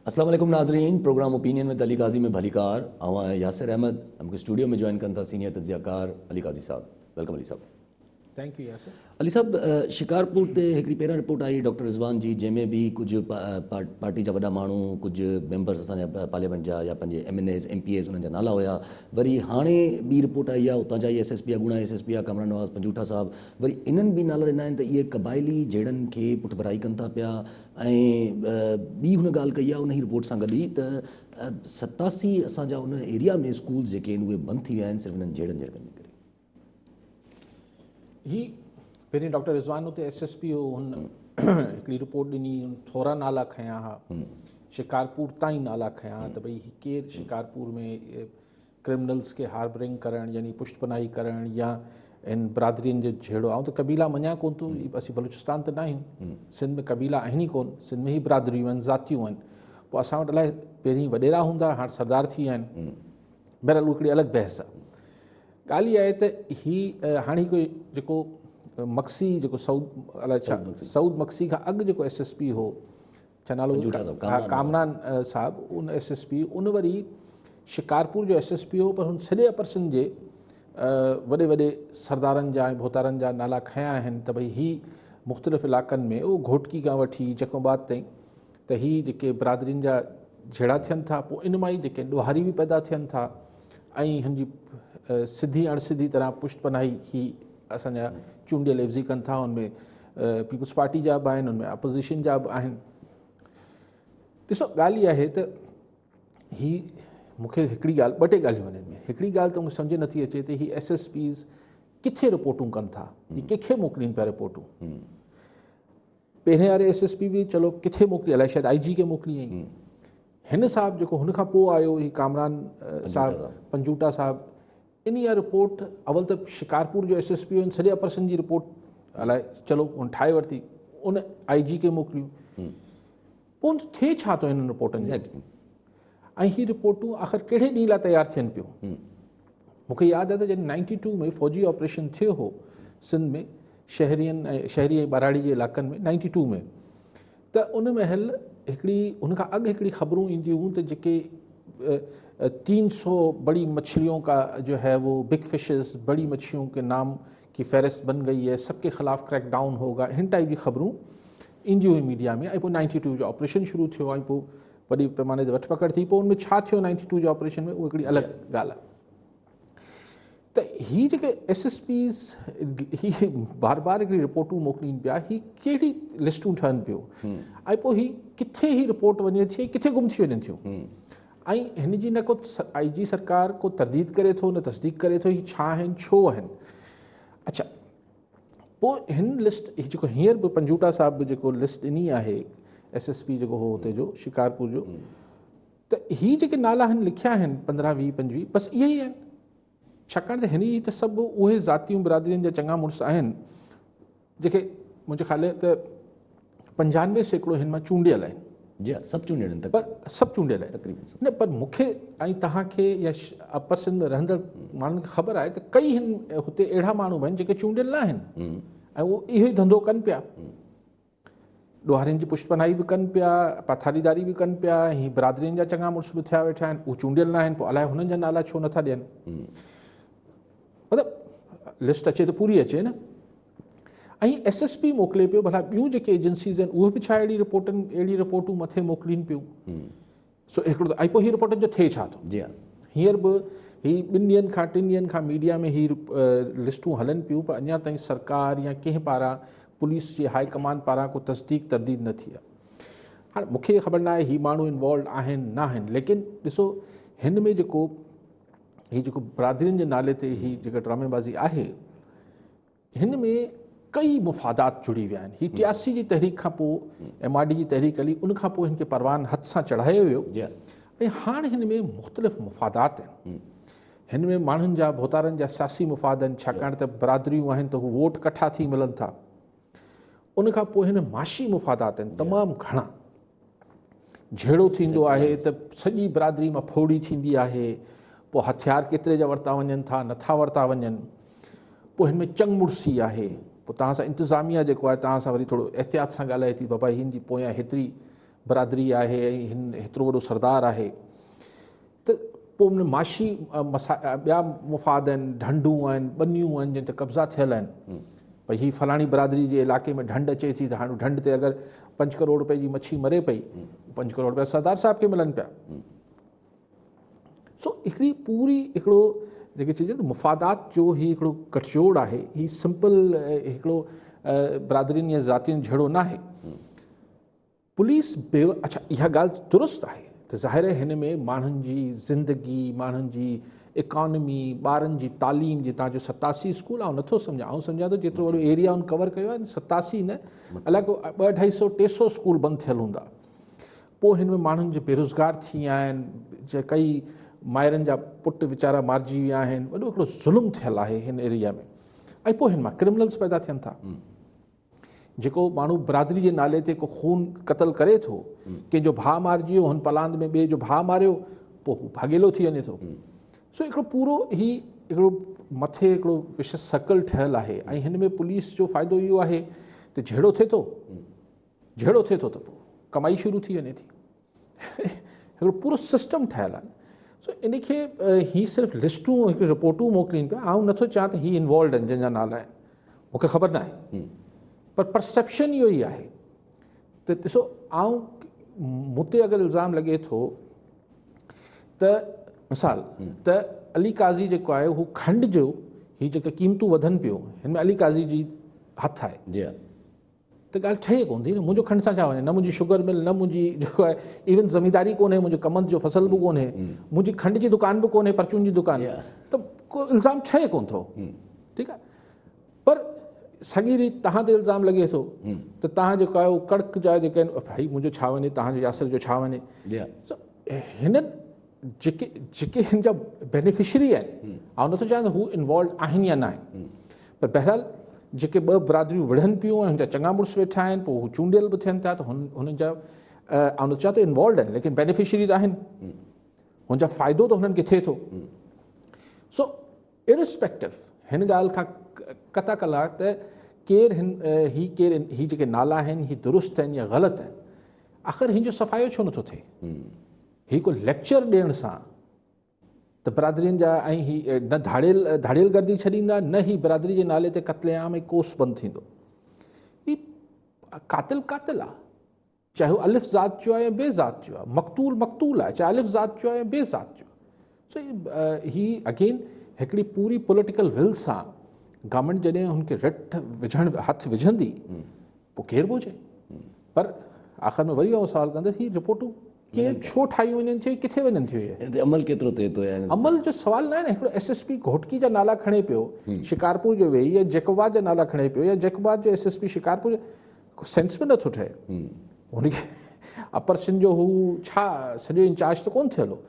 अस्सलाम वालेकुम नाज़रीन, प्रोग्राम ओपिनियन में अली काजी में भलीकार आवां यासिर अहमद हमको स्टूडियो में ज्वाइन कन था सीनियर तज्ज़ियाकार अली काजी साहब। वेलकम अली साहब। Thank you Yasir. अली साहब, शिकारपुर ते हिकिड़ी पहिरां रिपोर्ट आई डॉक्टर रिज़वान जी, जंहिंमें भी कुझु पार्टी जा वॾा माण्हू, कुझु मेंबर्स असांजा पार्लियामेंट जा या पंहिंजे MNAs MPAs उन्हनि जा नाला हुया। वरी हाणे ॿी रिपोर्ट आई आहे उतां जा ई SSP अॻूणा SSP आहे कामरान नवाज़ पंजूठा साहब, वरी इन्हनि बि नाला ॾिना आहिनि त इहे क़बाइली जहिड़नि खे पुठिभराई कनि था पिया। ऐं ॿी हुन ॻाल्हि कई आहे उन ई रिपोर्ट सां गॾु ई त 87 असांजा उन एरिया में स्कूल्स जेके आहिनि उहे बंदि थी विया आहिनि सिर्फ़ु इन्हनि जहिड़नि जे करे। ही पहिरीं डॉक्टर रिज़वान उते SSP हो, हुन हिकिड़ी रिपोर्ट ॾिनी, थोरा नाला खयां हा, शिकारपुर ताईं नाला खयां त भई केरु शिकारपुर में क्रिमिनल्स खे हार्बरिंग करणु यानी पुष्टपनाही करणु या इन बिरादरियुनि जे जहिड़ो आहे। त कबीला मञा कोन थो, असीं बलूचिस्तान त न आहियूं, सिंध में कबीला आहिनि ई कोन, सिंध में ई बिरादरियूं आहिनि, ज़ातियूं आहिनि। पोइ असां वटि अलाए पहिरीं वॾेरा हूंदा, हाणे सरदार थी विया आहिनि। बहरहाल उहा हिकिड़ी अलॻि बहस आहे। ॻाल्हि इहा आहे त हाणे कोई जेको मक्सी जेको सऊद मक्सी खां अॻु जेको SSP हो, छा नालो कामरान साहब, उन SSP उन वरी शिकारपुर जो SSP हो, पर हुन सॼे अपर सिंध जे वॾे वॾे सरदारनि जा ऐं भोतारनि जा नाला खयां आहिनि त भई ही मुख़्तलिफ़ इलाइक़नि में उहो घोटकी खां वठी चकोबाद ताईं त ही जेके बिरादरियुनि जा जहिड़ा थियनि था, पोइ इन मां ई जेके ॾोहारी बि पैदा थियनि था ऐं हिन जी सिधी अणसिधी तरह पुष्टपनाही ही असांजा चूंडियल एवज़ी कनि था। हुनमें पीपल्स पार्टी जा बि आहिनि, हुनमें अपोज़िशन जा बि आहिनि। ॾिसो ॻाल्हि इहा आहे त ही मूंखे हिकिड़ी ॻाल्हि, ॿ टे ॻाल्हियूं आहिनि में, हिकिड़ी ॻाल्हि त मूंखे सम्झ नथी अचे त ही SSPs किथे रिपोर्टूं कनि था, ही कंहिंखे मोकिलीनि पिया रिपोर्टूं। पहिरें वारे SSP बि चलो किथे मोकिली, अलाए शायदि IG खे मोकिली हुई। हिन साहब जेको हुन खां पोइ आयो ही कामरान साहब पंजूठा साहब, इन इहा रिपोर्ट अवल त शिकारपुर जो SSP हुन सॼे अपर सिंध जी रिपोर्ट अलाए चलो हुन ठाहे वरिती, उन IG खे मोकिलियूं। पोइ थिए छा थो हिननि रिपोर्टनि जे, ऐं ही रिपोर्टूं आख़िर कहिड़े ॾींहं लाइ तयारु थियनि पियूं। मूंखे यादि आहे त जॾहिं 92 में फ़ौजी ऑपरेशन थियो हो सिंध में, शहरी ऐं बराड़ी जे इलाइक़नि में 92 में, त उन महिल हिकिड़ी हुन खां अॻु हिकिड़ी ख़बरूं ईंदियूं हुयूं त जेके 300 बड़ी मछलियों का जो है वो बिग फिशेस, बड़ी मछलियों के नाम की फहरिस्त बन गई है, सबके ख़िलाफ़ क्रैक डाउन होगा, हिन टाइप जी ख़बरूं ईंदियूं हुई मीडिया में। ऐं पोइ 92 जो ऑपरेशन शुरू थियो ऐं पोइ वॾी पैमाने ते वठ पकड़ थी। पोइ उनमें छा थियो 92 जो ऑपरेशन में, उहा हिकिड़ी अलॻि ॻाल्हि आहे। त ही जेके SSPs ही बार बार हिकिड़ी रिपोर्टूं मोकिलीनि पिया, ही कहिड़ी लिस्टूं ठहनि पियूं, ऐं पोइ ही किथे ही रिपोर्ट वञे थी, किथे गुम थी वञनि थियूं। ऐं हिन जी न को IG सरकार को तरदीद करे थो, न तस्दीक करे थो ही छा आहिनि, छो आहिनि। अच्छा, पोइ हिन लिस्ट जेको हींअर बि पंजूठा साहब बि जेको लिस्ट ॾिनी आहे SSP जेको हो हुते जो शिकारपुर जो, त ही जेके नाला हिन लिखिया आहिनि 15 20 25 बसि इहे ई आहिनि। छाकाणि त हिन जी त सभु उहे ज़ातियूं बिरादरियुनि जा चङा मुड़ुस आहिनि जेके मुंहिंजे ख़्याल त 95% हिन मां चूंडियल आहिनि। जी सभु चूंडियल आहिनि, पर सभु चूंडियल आहिनि तक़रीबन न। पर मूंखे ऐं तव्हांखे या अपर सिंध में रहंदड़ माण्हुनि खे ख़बर आहे त कई हिन हुते अहिड़ा माण्हू आहिनि जेके चूंडियल न आहिनि ऐं उहो इहो ई धंधो कनि पिया, ॾोहारियुनि जी पुष्टपनाही बि कनि पिया, पथारीदारी बि कनि पिया। हीअ बिरादरियुनि जा चङा मुड़ुस बि थिया वेठा आहिनि, उहे चूंडियल न आहिनि, पोइ अलाए हुननि जा नाला छो नथा ॾियनि। मतिलबु लिस्ट अचे त पूरी अचे न। ऐं SSP मोकिले पियो, भला ॿियूं जेके एजेंसीज़ आहिनि उहे बि छा अहिड़ी रिपोर्टूं मथे मोकिलीनि पियूं। सो हिकिड़ो ऐं पोइ हीअ रिपोर्टनि जो थिए छा थो। जी हींअर बि ही 2 ॾींहंनि खां 3 ॾींहंनि खां मीडिया में ही लिस्टूं हलनि पियूं, पर अञा ताईं सरकार या कंहिं पारां पुलिस जे हाई कमान पारां को तस्दीक तरदीद न थी आहे। हाणे मूंखे ख़बर न आहे ही माण्हू इन्वॉल्व आहिनि न आहिनि, लेकिन ॾिसो हिन में जेको बिरादरियुनि जे नाले ते ही जेका ड्रामेबाज़ी आहे, हिन में कई मुफ़ादात जुड़ी विया आहिनि। ही 83 जी तहरीक खां पोइ MRD जी तहरीक हली, उन खां पोइ हिन खे परवान हथ सां चढ़ायो वियो, ऐं हाणे हिन में मुख़्तलिफ़ मुफ़ादात आहिनि। हिन में माण्हुनि जा भोतारनि जा सियासी मुफ़ाद आहिनि, छाकाणि त बिरादरियूं आहिनि त हू वोट कठा थी मिलनि था। उन खां पोइ हिन माशी मुफ़ादात आहिनि तमामु घणा। जहिड़ो थींदो आहे त सॼी बिरादरी मां फोड़ी थींदी आहे, पोइ हथियार केतिरे जा वरिता वञनि था, नथा वरिता वञनि। पोइ हिन में चङमुड़सी आहे, पोइ तव्हां सां इंतिज़ामिया जेको आहे तव्हां सां वरी थोरो एहतियात सां ॻाल्हाए थी, बाबा हिन जी पोयां हेतिरी बरादरी आहे ऐं हिन एतिरो वॾो सरदार आहे, त पोइ उन माशी ॿिया मुफ़ाद आहिनि, ढंढूं आहिनि, ॿनियूं आहिनि जिन ते कब्ज़ा थियल आहिनि। भई हीअ फलाणी बरादरी जे इलाइक़े में ढंढ अचे थी, त हाणे ढंढ ते अगरि 5 करोड़ रुपए जी मच्छी मरे पई, 5 करोड़ रुपया सरदार साहिब खे मिलनि पिया। सो हिकिड़ी पूरी हिकिड़ो जेके चइजे न मुफ़ादात जो ही हिकिड़ो गठजोड़ आहे, ही सिंपल हिकिड़ो बरादरियुनि या ज़ातियुनि जहिड़ो न आहे। पुलिस अच्छा इहा ॻाल्हि दुरुस्त आहे त ज़ाहिर आहे हिन में माण्हुनि जी ज़िंदगी, माण्हुनि जी इकॉनमी, ॿारनि जी तालीम, जी तव्हांजो 87 स्कूल आउं नथो सम्झां, आउं सम्झां थो जेतिरो वॾो एरिया उन कवर कयो आहे, 87 न अलाए को 200-250 300 स्कूल बंदि थियल हूंदा। पोइ हिन में माण्हुनि जो बेरोज़गार थी विया आहिनि, जे कई माइरनि जा पुट वीचारा मारिजी विया आहिनि, वॾो हिकिड़ो ज़ुल्म थियल आहे हिन एरिया में। ऐं पोइ हिन मां क्रिमिनल्स पैदा थियनि था। जेको माण्हू बरादरी जे नाले ते को खून क़तल करे थो, कंहिंजो भाउ मारिजी वियो, हुन पलांद में ॿिए जो भाउ मारियो, पोइ हू भागेलो थी वञे थो। सो हिकिड़ो पूरो ही हिकिड़ो मथे हिकिड़ो विशेष सर्कल ठहियलु आहे। ऐं हिन में पुलिस जो फ़ाइदो इहो आहे त जहिड़ो थिए थो त पोइ कमाई शुरू थी वञे थी। हिकिड़ो पूरो सिस्टम ठहियलु आहे। सो इन खे ही सिर्फ़ु लिस्टूं हिकु रिपोर्टूं मोकिलीनि पिया। आउं नथो चाहियां त ही इन्वॉल्व आहिनि जंहिंजा नाला आहिनि, मूंखे ख़बर न आहे, पर परसेप्शन इहो ई आहे त ॾिसो आउं मूं ते अगरि इल्ज़ाम लॻे थो त मिसाल त अली काज़ी जेको आहे हू खंड जो ही जेके क़ीमतूं वधनि पियो, हिन में अली काज़ी जी हथु आहे जी, त ॻाल्हि ठहे कोन थी न। मुंहिंजो खंड सां छा वञे, न मुंहिंजी शुगर मिल, न मुंहिंजी जेको आहे इवन ज़मीदारी कोन्हे, मुंहिंजो कमंद जो फसल बि कोन्हे, मुंहिंजी खंड जी दुकान बि कोन्हे, परचून जी दुकान, त को इल्ज़ाम ठहे कोन थो। ठीकु आहे, पर साॻी रीति तव्हां ते इल्ज़ाम लॻे थो त तव्हां जेको आहे उहो कड़क जा जेके आहिनि, भाई मुंहिंजो छा वञे, तव्हांजो यासिर जो छा वञे। हिननि जेके हिन जा बेनिफिशरी आहिनि, आउं नथो चाहियां त हू इन्वॉल्व आहिनि या न आहिनि, पर बहरहाल जेके 2 बरादरियूं विढ़नि पियूं ऐं हुन जा चङा मुड़ुस वेठा आहिनि, पोइ हू चूंडियल बि थियनि था, त हुननि जा आउं नथो चाहियां त इन्वॉल्व आहिनि, लेकिन बेनिफिशरी त आहिनि, हुनजा फ़ाइदो त हुननि खे थिए थो। सो इरिस्पेक्टिव हिन ॻाल्हि खां कता कला त केरु ही जेके नाला आहिनि ही दुरुस्त आहिनि या ग़लति आहिनि, आख़िर हिन जो सफ़ायो छो नथो थिए। ही को लेक्चर ॾियण सां त बरादरियुनि जा ऐं ही न धाड़ियल गर्दी छॾींदा, न ही बरादरी जे नाले ते क़त्लेआम ऐं कोस बंदि थींदो। ही कातिल आहे, चाहे हू अलिफ़ ज़ात जो आहे या ॿिए ज़ात जो आहे, मक़तूल आहे, चाहे अलिफ़ ज़ात जो आहे या ॿिए ज़ात जो। सो ही अगेन हिकिड़ी पूरी पॉलिटिकल विल सां गवर्नमेंट जॾहिं हुनखे हथु विझंदी, पोइ केरु बि हुजे, पर आख़िर में वरी उहो सुवाल कंदसि, ही रिपोर्टूं केरु छो ठाही वञनि थियूं, किथे वञनि थियूं, अमल केतिरो थिए थो। अमल जो सुवाल न आहे न। हिकिड़ो SSP घोटकी जा नाला खणे पियो शिकारपुर जो वेही, या जैकोबाद जा नाला खणे पियो, या जैकोबाद जो SSP शिकारपुर जो, सेंस में नथो ठहे। हुनखे अपर सिंध जो हू छा सॼो इंचार्ज त कोन थियल हो।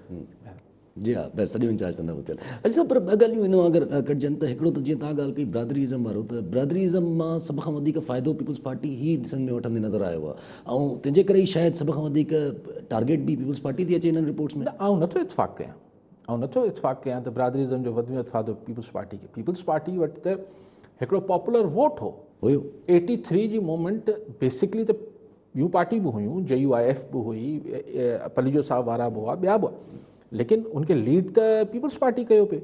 जी हा, बसि सॼो इंचार्ज त न हो थियल। अच्छा, पर ॿ ॻाल्हियूं हिन अगरि कटिजनि त हिकिड़ो त जीअं तव्हां ॻाल्हि कई ब्रादरीज़म वारो, त ब्रादरीज़म मां सभ खां वधीक फ़ाइदो पीपल्स पार्टी ई ॾिसण में वठंदी नज़र आयो आहे, ऐं तंहिंजे करे ई शायदि सभ खां वधीक टारगेट बि पीपल्स पार्टी थी अचे हिननि रिपोर्ट्स में। आउं नथो इतफ़ाक़ कयां त ब्रादरीज़म जो वधि में वधि फ़ाइदो पीपल्स पार्टी खे। पीपल्स पार्टी वटि त हिकिड़ो पॉपुलर वोट हुयो 83 जी मूवमेंट। बेसिकली त ॿियूं पार्टी बि हुयूं, JUIF बि हुई, पलीजो साहब वारा बि हुआ, ॿिया बि, लेकिन उनखे लीड त पीपल्स पार्टी कयो पिए।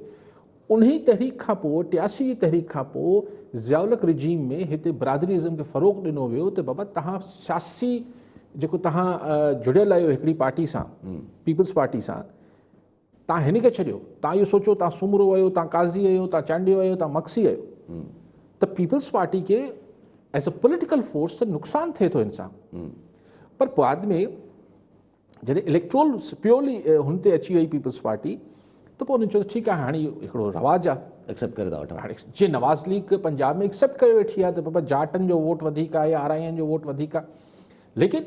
उन ई तहरीक खां पोइ 83 जी तहरीक खां पोइ ज़ियाउल हक़ रिजीम में हिते बरादरीज़म खे फ़रोग़ ॾिनो वियो त बाबा तव्हां सियासी जेको तव्हां जुड़ियल आहियो हिकिड़ी पार्टी सां, पीपल्स पार्टी सां, तव्हां हिन खे छॾियो, तव्हां इहो सोचो तव्हां सुमरो आहियो, तव्हां काज़ी आहियो, तव्हां चांडियो आहियो, तव्हां मक्सी आहियो, त पीपल्स पार्टी खे एज़ अ पॉलिटिकल फोर्स त नुक़सानु थिए थो हिन सां। पर बाद में जॾहिं इलेक्ट्रोल प्योरली हुन ते अची वई पीपल्स पार्टी, त पोइ हुननि चयो ठीकु आहे, हाणे हिकिड़ो रवाजु आहे, एक्सेप्ट करे था वठूं। हाणे जीअं नवाज़ लीग पंजाब में एक्सेप्ट करे वेठी आहे त बाबा जाटनि जो वोट वधीक आहे या RIN जो वोट वधीक आहे, लेकिन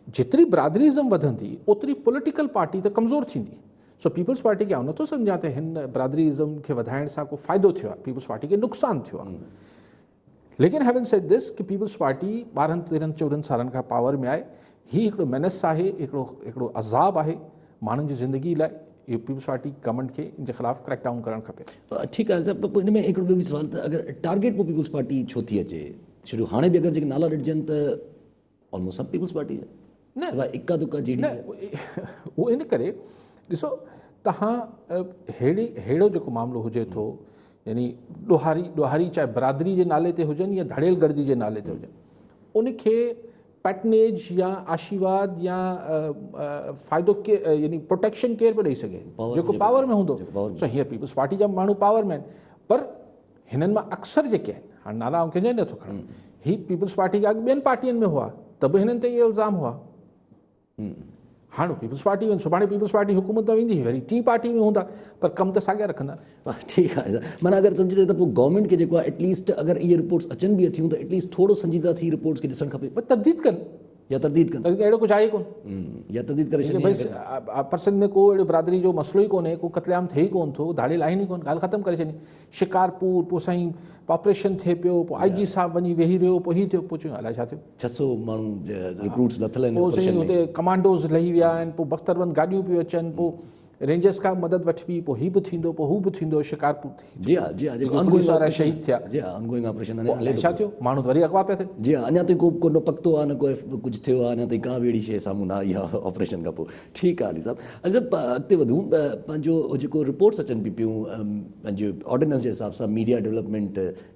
जेतिरी ब्रादरीज़म वधंदी ओतिरी पॉलिटिकल पार्टी त कमज़ोर थींदी। सो पीपल्स पार्टी खे आउं नथो सम्झां त हिन ब्रादरीज़म खे वधाइण सां को फ़ाइदो थियो आहे, पीपल्स पार्टी खे नुक़सानु थियो आहे। लेकिन हैविंग सेड दिस कि पीपल्स पार्टी 12-13-14 सालनि खां पावर में आहे, ही हिकिड़ो मेनस आहे, हिकिड़ो अज़ाब आहे माण्हुनि जी ज़िंदगी लाइ। इहो पीपल्स पार्टी गवर्नमेंट खे इन जे ख़िलाफ़ु क्रैक डाउन करणु खपे। ठीकु आहे साहिबु, हिन में हिकिड़ो ॿियो बि सुवाल त अगरि टारगेट पोइ पीपल्स पार्टी छो थी अचे, छो हाणे बि अगरि जेके नाला ॾिठजनि त ऑलमोस्ट सभु पीपल्स पार्टी आहे। सिवाइ इका दुका जी डी न उहो इन करे ॾिसो तव्हां अहिड़ो जेको मामिलो हुजे थो, यानी ॾोहारी चाहे बरादरी जे नाले ते हुजनि या धड़ियल गर्दी जे नाले ते हुजनि, उनखे पैटनेज या आशीर्वाद या फ़ाइदो यानी प्रोटेक्शन केरु पियो ॾेई सघे, जेको पावर में हूंदो। सो हीअं पीपल्स पार्टी जा माण्हू पावर में आहिनि, पर हिननि मां अक्सर जेके आहिनि, हाणे नाला आउं कंहिंजा नथो खणा, ही पीपल्स पार्टी जा ॿियनि पार्टियुनि में हुआ त बि हिननि ते इहे इल्ज़ाम हुआ। हाणे पीपल्स पार्टी वञनि, सुभाणे पीपल्स पार्टी हुकूमत में वेंदी, वरी टी पार्टी में हूंदा, पर कमु त साॻिया रखंदा। ठीकु आहे, माना अगरि सम्झे त पोइ गवर्नमेंट खे जेको आहे एटलीस्ट अगरि इहे रिपोर्ट्स अचनि बि थियूं त एटलीस्ट थोरो संजीदा थी रिपोर्ट्स खे ॾिसणु खपे, तरदीद कनि या तरदीद कनि, अहिड़ो कुझु आहे कोन, या तरदीद करे छॾे। भई परसनि में को अहिड़ो बरादरी जो मसइलो ई कोन्हे, को क़त्लेआम थिए ई कोन थो, धाड़ी लाइन ई कोन, ॻाल्हि ख़तमु करे छॾी। शिकारपुर पोइ साईं ऑपरेशन थिए पियो, पोइ IG साहब वञी वेही रहियो, पोइ हीअ थियो, पोइ चयूं अलाए छा थियो, 600 माण्हू रिक्रूट्स लथल आहिनि, पोइ साईं हुते कमांडोज़ लही विया आहिनि, पोइ बख़्तरबंद गाॾियूं पियूं अचनि, पोइ रेंजर्स खां मदद वठबी, पोइ हीअ बि थींदो, पोइ हू बि थींदो, शिकारपुर थी। जी हा, जी हा, जेको पुलिस वारा शहीद थिया, जी हा, ऑनगोइंग ऑपरेशन पोइ छा थियो, माण्हू वरी अॻवा पिया थियनि। जी हा, अञा ताईं को न पकतो आहे, न को कुझु थियो आहे, अञा ताईं का बि अहिड़ी शइ साम्हूं न आई आहे ऑपरेशन खां पोइ। ठीकु आहे अली साहब, अली साहब अॻिते वधूं, पंहिंजो जेको रिपोर्ट्स अचनि पई पियूं पंहिंजो ऑर्डिनेंस जे हिसाब सां, media development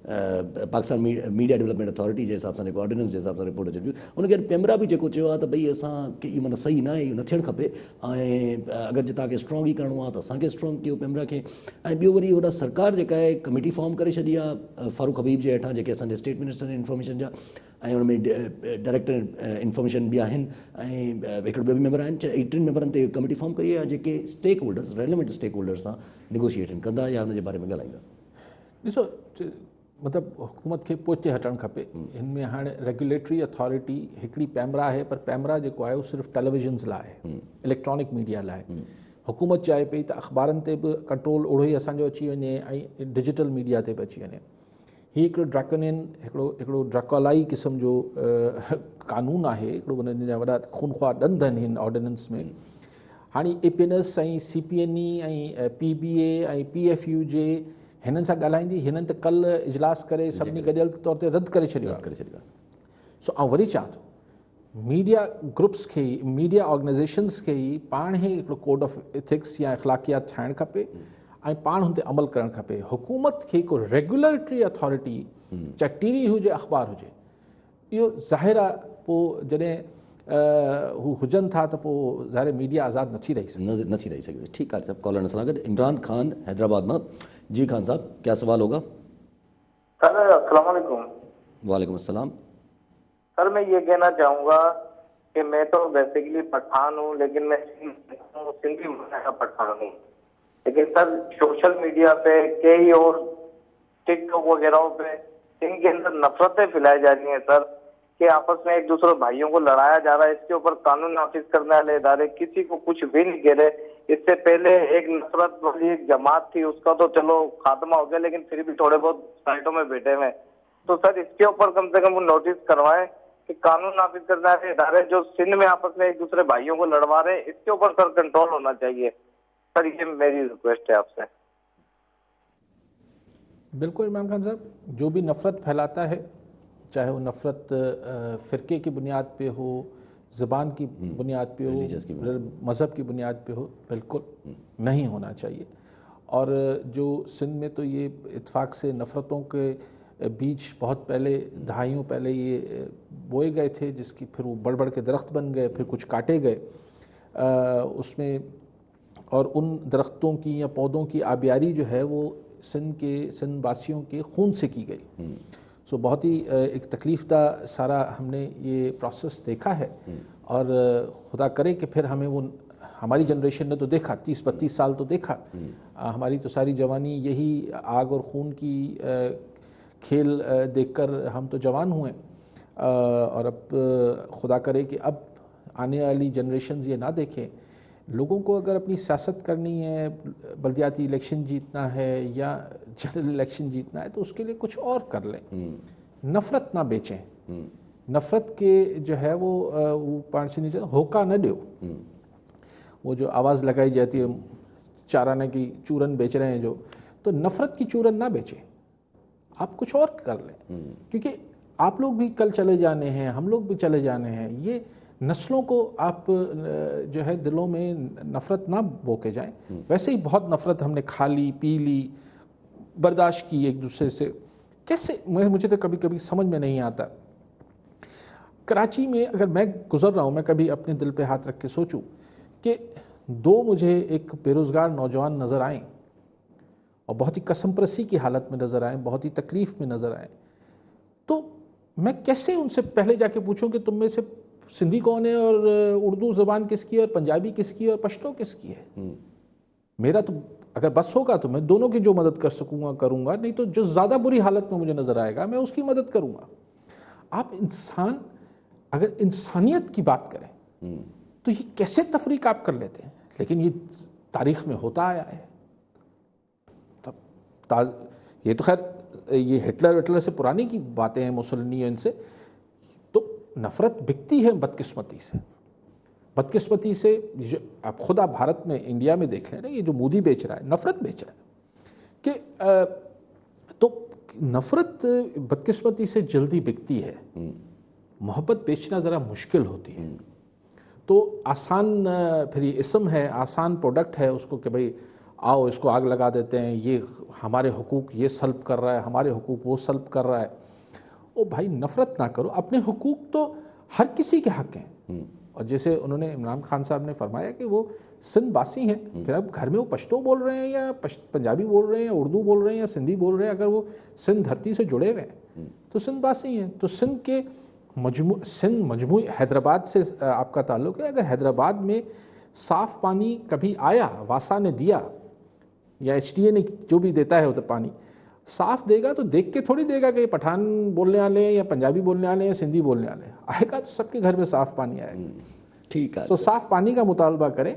Pakistan media development authority जे हिसाब सां, जेको ऑर्डिनेंस जे हिसाब सां रिपोर्ट अचनि पियूं, उनखे पेमरा बि जेको चयो आहे त भई असांखे इहो माना सही न आहे, इहो न थियणु खपे, ऐं अगरि जे तव्हांखे स्ट्रॉन्ग ई करिणो आहे त असांखे स्ट्रॉन्ग कयो पेमरा खे। ऐं ॿियो वरी होॾा सरकार जेका आहे कमेटी फॉर्म करे छॾी आहे फारूक हबीब जे हेठां, जेके असांजे स्टेट मिनिस्टर इंफॉर्मेशन जा, ऐं हुन में डायरेक्टर इंफॉर्मेशन बि आहिनि, ऐं हिकिड़ो ॿियो बि मेंबर आहिनि, 3 मेंबरनि ते कमेटी फॉर्म कई आहे, जेके stakeholders, relevant stakeholders सां निगोशिएशन कंदा या हुनजे बारे में ॻाल्हाईंदा। ॾिसो मतिलबु हुकूमत खे पोइते हटणु खपे, हिन में हाणे रेगुलेटरी अथॉरिटी हिकिड़ी पेमरा आहे, पर पेमरा जेको आहे उहो सिर्फ़ु टेलीविजन्स लाइ आहे, इलेक्ट्रॉनिक मीडिया लाइ। हुकूमत चाहे पई त अख़बारनि ते बि कंट्रोल ओड़ो ई असांजो अची वञे, ऐं डिजिटल मीडिया ते बि अची वञे। हीउ हिकिड़ो ड्रैकोनियन, हिकिड़ो ड्रैकोलाई क़िस्म जो कानून आहे, हिकिड़ो उन्हनि जा वॾा खूनख्वार ॾंद आहिनि हिन ऑर्डिनेंस में। हाणे APNS ऐं CPNE ऐं PBA ऐं PFU जे हिननि सां ॻाल्हाईंदी, हिननि त कल्ह इजलास करे सभिनी गॾियल तौर ते रद्द करे छॾियो आहे। सो आउं वरी चवां थो, मीडिया ग्रुप्स खे ई, मीडिया ऑर्गेनाइज़ेशन्स खे ई पाण ई हिकिड़ो कोड ऑफ एथिक्स या इख़लाक़ियात ठाहिणु खपे, ऐं पाण हुन ते अमल करणु खपे। हुकूमत खे को रेगुलेटरी अथॉरिटी, चाहे TV हुजे, अख़बार हुजे, इहो ज़ाहिर आहे पोइ जॾहिं हू हुजनि था त पोइ ज़ाहिर मीडिया आज़ादु नथी रही सघे। ठीकु आहे साहब, कॉलर सां गॾु इमरान खान हैदराबाद मां। जी खान साहब, क्या सवाल होगा? सर अस्सलाम वालेकुम। वालेकुम अस्सलाम। सर मैं ये कहना चाहूँगा कि मैं तो बेसिकली पठान हूँ, लेकिन मैं सिंधी का पठान हूँ, लेकिन सर सोशल मीडिया पे कई और टिकटॉक वगैरह पे इनके अंदर नफरतें फैलाई जा रही हैं सर, कि आपस में एक दूसरे भाइयों को लड़ाया जा रहा है। इसके ऊपर कानून नाफिज करने वाले इदारे किसी को कुछ भी नहीं कह रहे। इससे पहले एक नफरत वाली एक जमात थी, उसका तो चलो खात्मा हो गया, लेकिन फिर भी थोड़े बहुत साइटों में बैठे हुए। तो सर इसके ऊपर कम से कम वो नोटिस करवाएं कि कानून नाफिज करने वाले इदारे जो सिंध में आपस में एक दूसरे भाइयों को लड़वा रहे हैं, इसके ऊपर सर कंट्रोल होना चाहिए। सर ये मेरी रिक्वेस्ट है आपसे। बिल्कुल इमरान खान साहब, जो भी नफरत फैलाता है, चाहे वो नफरत फ़िरके की बुनियाद पे हो, ज़बान की बुनियाद पे हो, मज़हब की बुनियाद पे हो, बिल्कुल नहीं होना चाहिए। और जो सिंध में तो ये इत्फाक से नफ़रतों के बीज बहुत पहले, दहाइयों पहले ये बोए गए थे, जिसकी फिर वो बढ़ बढ़ के दरख्त बन गए, फिर कुछ काटे गए उसमें, और उन दरख्तों की या पौधों की आबियारी जो है वो सिंध वासियों के खून से की गई। सो बहुत ही एक तकलीफ़दा सारा हमने ये प्रोसेस देखा है, और खुदा करे कि फिर हमें वो, हमारी जनरेशन ने तो देखा, 30-32 साल तो देखा, हमारी तो सारी जवानी यही आग और खून की खेल देखकर हम तो जवान हुए, और अब खुदा करे कि अब आने वाली जनरेशन ये ना देखें। लोगों को अगर अपनी सियासत करनी है, बल्दियाती इलेक्शन जीतना है या जनरल इलेक्शन जीतना है, तो उसके लिए कुछ और कर लें, नफ़रत ना बेचें। नफ़रत के जो है वो पाण से नीचे होका न दो। वो जो आवाज़ लगाई जाती है, चाराना की चूरन बेच रहे हैं जो, तो नफ़रत की चूरन ना बेचें, आप कुछ और कर लें, क्योंकि आप लोग भी कल चले जाने हैं, हम लोग भी चले जाने हैं। ये नस्लों को आप जो है दिलों में नफ़रत ना बो के जाएं। वैसे ही बहुत नफ़रत हमने खा ली, पी ली, बर्दाश्त की एक दूसरे से। कैसे, मुझे तो कभी कभी समझ में नहीं आता। कराची में अगर मैं गुजर रहा हूँ, मैं कभी अपने दिल पे हाथ रख के सोचूं कि दो मुझे एक बेरोज़गार नौजवान नज़र आएँ और बहुत ही कसमपरसी की हालत में नज़र आएँ, बहुत ही तकलीफ़ में नज़र आएँ, तो मैं कैसे उनसे पहले जाके पूछूं कि तुम में से सिंधी कौन है और उर्दू ज़बान किसकी है और पंजाबी किसकी है और पश्तो किसकी है। मेरा तो अगर बस होगा तो मैं दोनों की जो मदद कर सकूंगा करूंगा, नहीं तो जो ज़्यादा बुरी हालत में मुझे नज़र आएगा मैं उसकी मदद करूंगा। आप इंसान अगर इंसानियत की बात करें तो ये कैसे तफरीक आप कर लेते हैं, लेकिन ये तारीख़ में होता आया है। तब ये तो खैर ये हिटलर से पुरानी की बातें हैं, मुसोलिनी इनसे, तो नफ़रत बिकती है बदकिस्मती से। बदकिस्मती से आप खुद आप भारत में, इंडिया में देख लें ना, ये जो मोदी बेच रहा है, नफ़रत बेच रहा है कि तो नफ़रत बदकिस्मती से जल्दी बिकती है, मोहब्बत बेचना ज़रा मुश्किल होती है। तो आसान फिर ये इसम है, आसान प्रोडक्ट है उसको कि भाई आओ इसको आग लगा देते हैं, ये हमारे हुकूक ये सल्ब कर रहा है, हमारे हुकूक वो सल्ब कर रहा है। ओ भाई नफ़रत ना करो, अपने हुकूक तो हर किसी के हक़ हैं। और जैसे उन्होंने इमरान खान साहब ने फरमाया कि वो सिंध बासी हैं, फिर अब घर में वो पश्तो बोल रहे हैं या पंजाबी बोल रहे हैं या उर्दू बोल रहे हैं या सिंधी बोल रहे हैं, अगर वो सिंध धरती से जुड़े हुए हैं तो सिंध बासी हैं। तो सिंध के सिंध मजमू हैदराबाद से आपका ताल्लुक़ है। अगर हैदराबाद में साफ़ पानी कभी आया, वासा ने दिया या HTA ने जो भी देता है उधर पानी साफ़ देगा, तो देख के थोड़ी देगा कि ये पठान बोलने वाले हैं या पंजाबी बोलने वाले हैं या सिंधी बोलने वाले हैं। आएगा तो सबके घर में साफ़ पानी आएगा। ठीक है। तो साफ़ पानी का मुतालबा करें,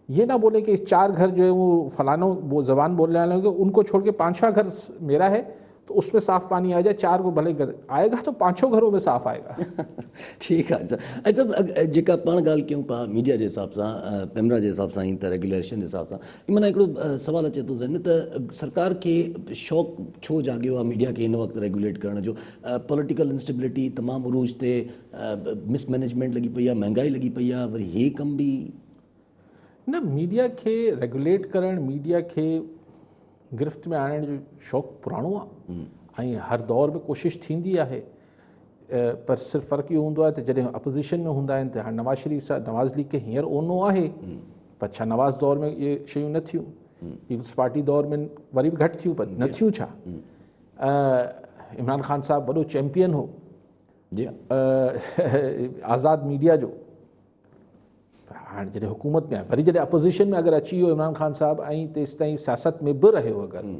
ये ना बोले कि 4 घर जो है वो फलानों वो ज़बान बोलने वाले होंगे, उनको छोड़ के 5वां घर मेरा है तो उसमें साफ़ पानी आ जाए, 4 को भले आएगा तो 5 घरों में साफ़ आएगा। ठीक है सर। अच्छा जेका पाण ॻाल्हि कयूं पिया मीडिया जे हिसाब सां, पैमरा जे हिसाब सां, त रेगुलेशन जे हिसाब सां, माना हिकिड़ो सवाल अचे थो ज़हन त सरकार खे शौक़ु छो जाॻियो आहे मीडिया खे हिन वक़्तु रेगुलेट करण जो? पॉलिटिकल इंस्टेबिलिटी तमामु उरूज ते, मिसमैनेजमेंट लॻी पई आहे, महांगाई लॻी पई आहे, वरी हे कम बि न मीडिया खे रेगुलेट करण, मीडिया खे गिरफ़्त में आणण जो शौक़ु पुराणो आहे ऐं हर दौर में कोशिश थींदी आहे। पर सिर्फ़ु फ़र्क़ु इहो हूंदो आहे त जॾहिं अपोज़िशन में हूंदा आहिनि त हाणे नवाज़ शरीफ़ सां, नवाज़ लीग खे हींअर ओनो आहे, पर छा नवाज़ दौर में इहे शयूं न थियूं, पीपल्स पार्टी दौर में वरी बि घटि थियूं, पर न थियूं छा? इमरान ख़ान साहब वॾो चैम्पियन हो आज़ाद मीडिया जो, हाणे जॾहिं हुकूमत में आहे, वरी जॾहिं अपोज़िशन में अगरि अची वियो इमरान ख़ान साहब ऐं तेसि ताईं सियासत में बि रहियो अगरि,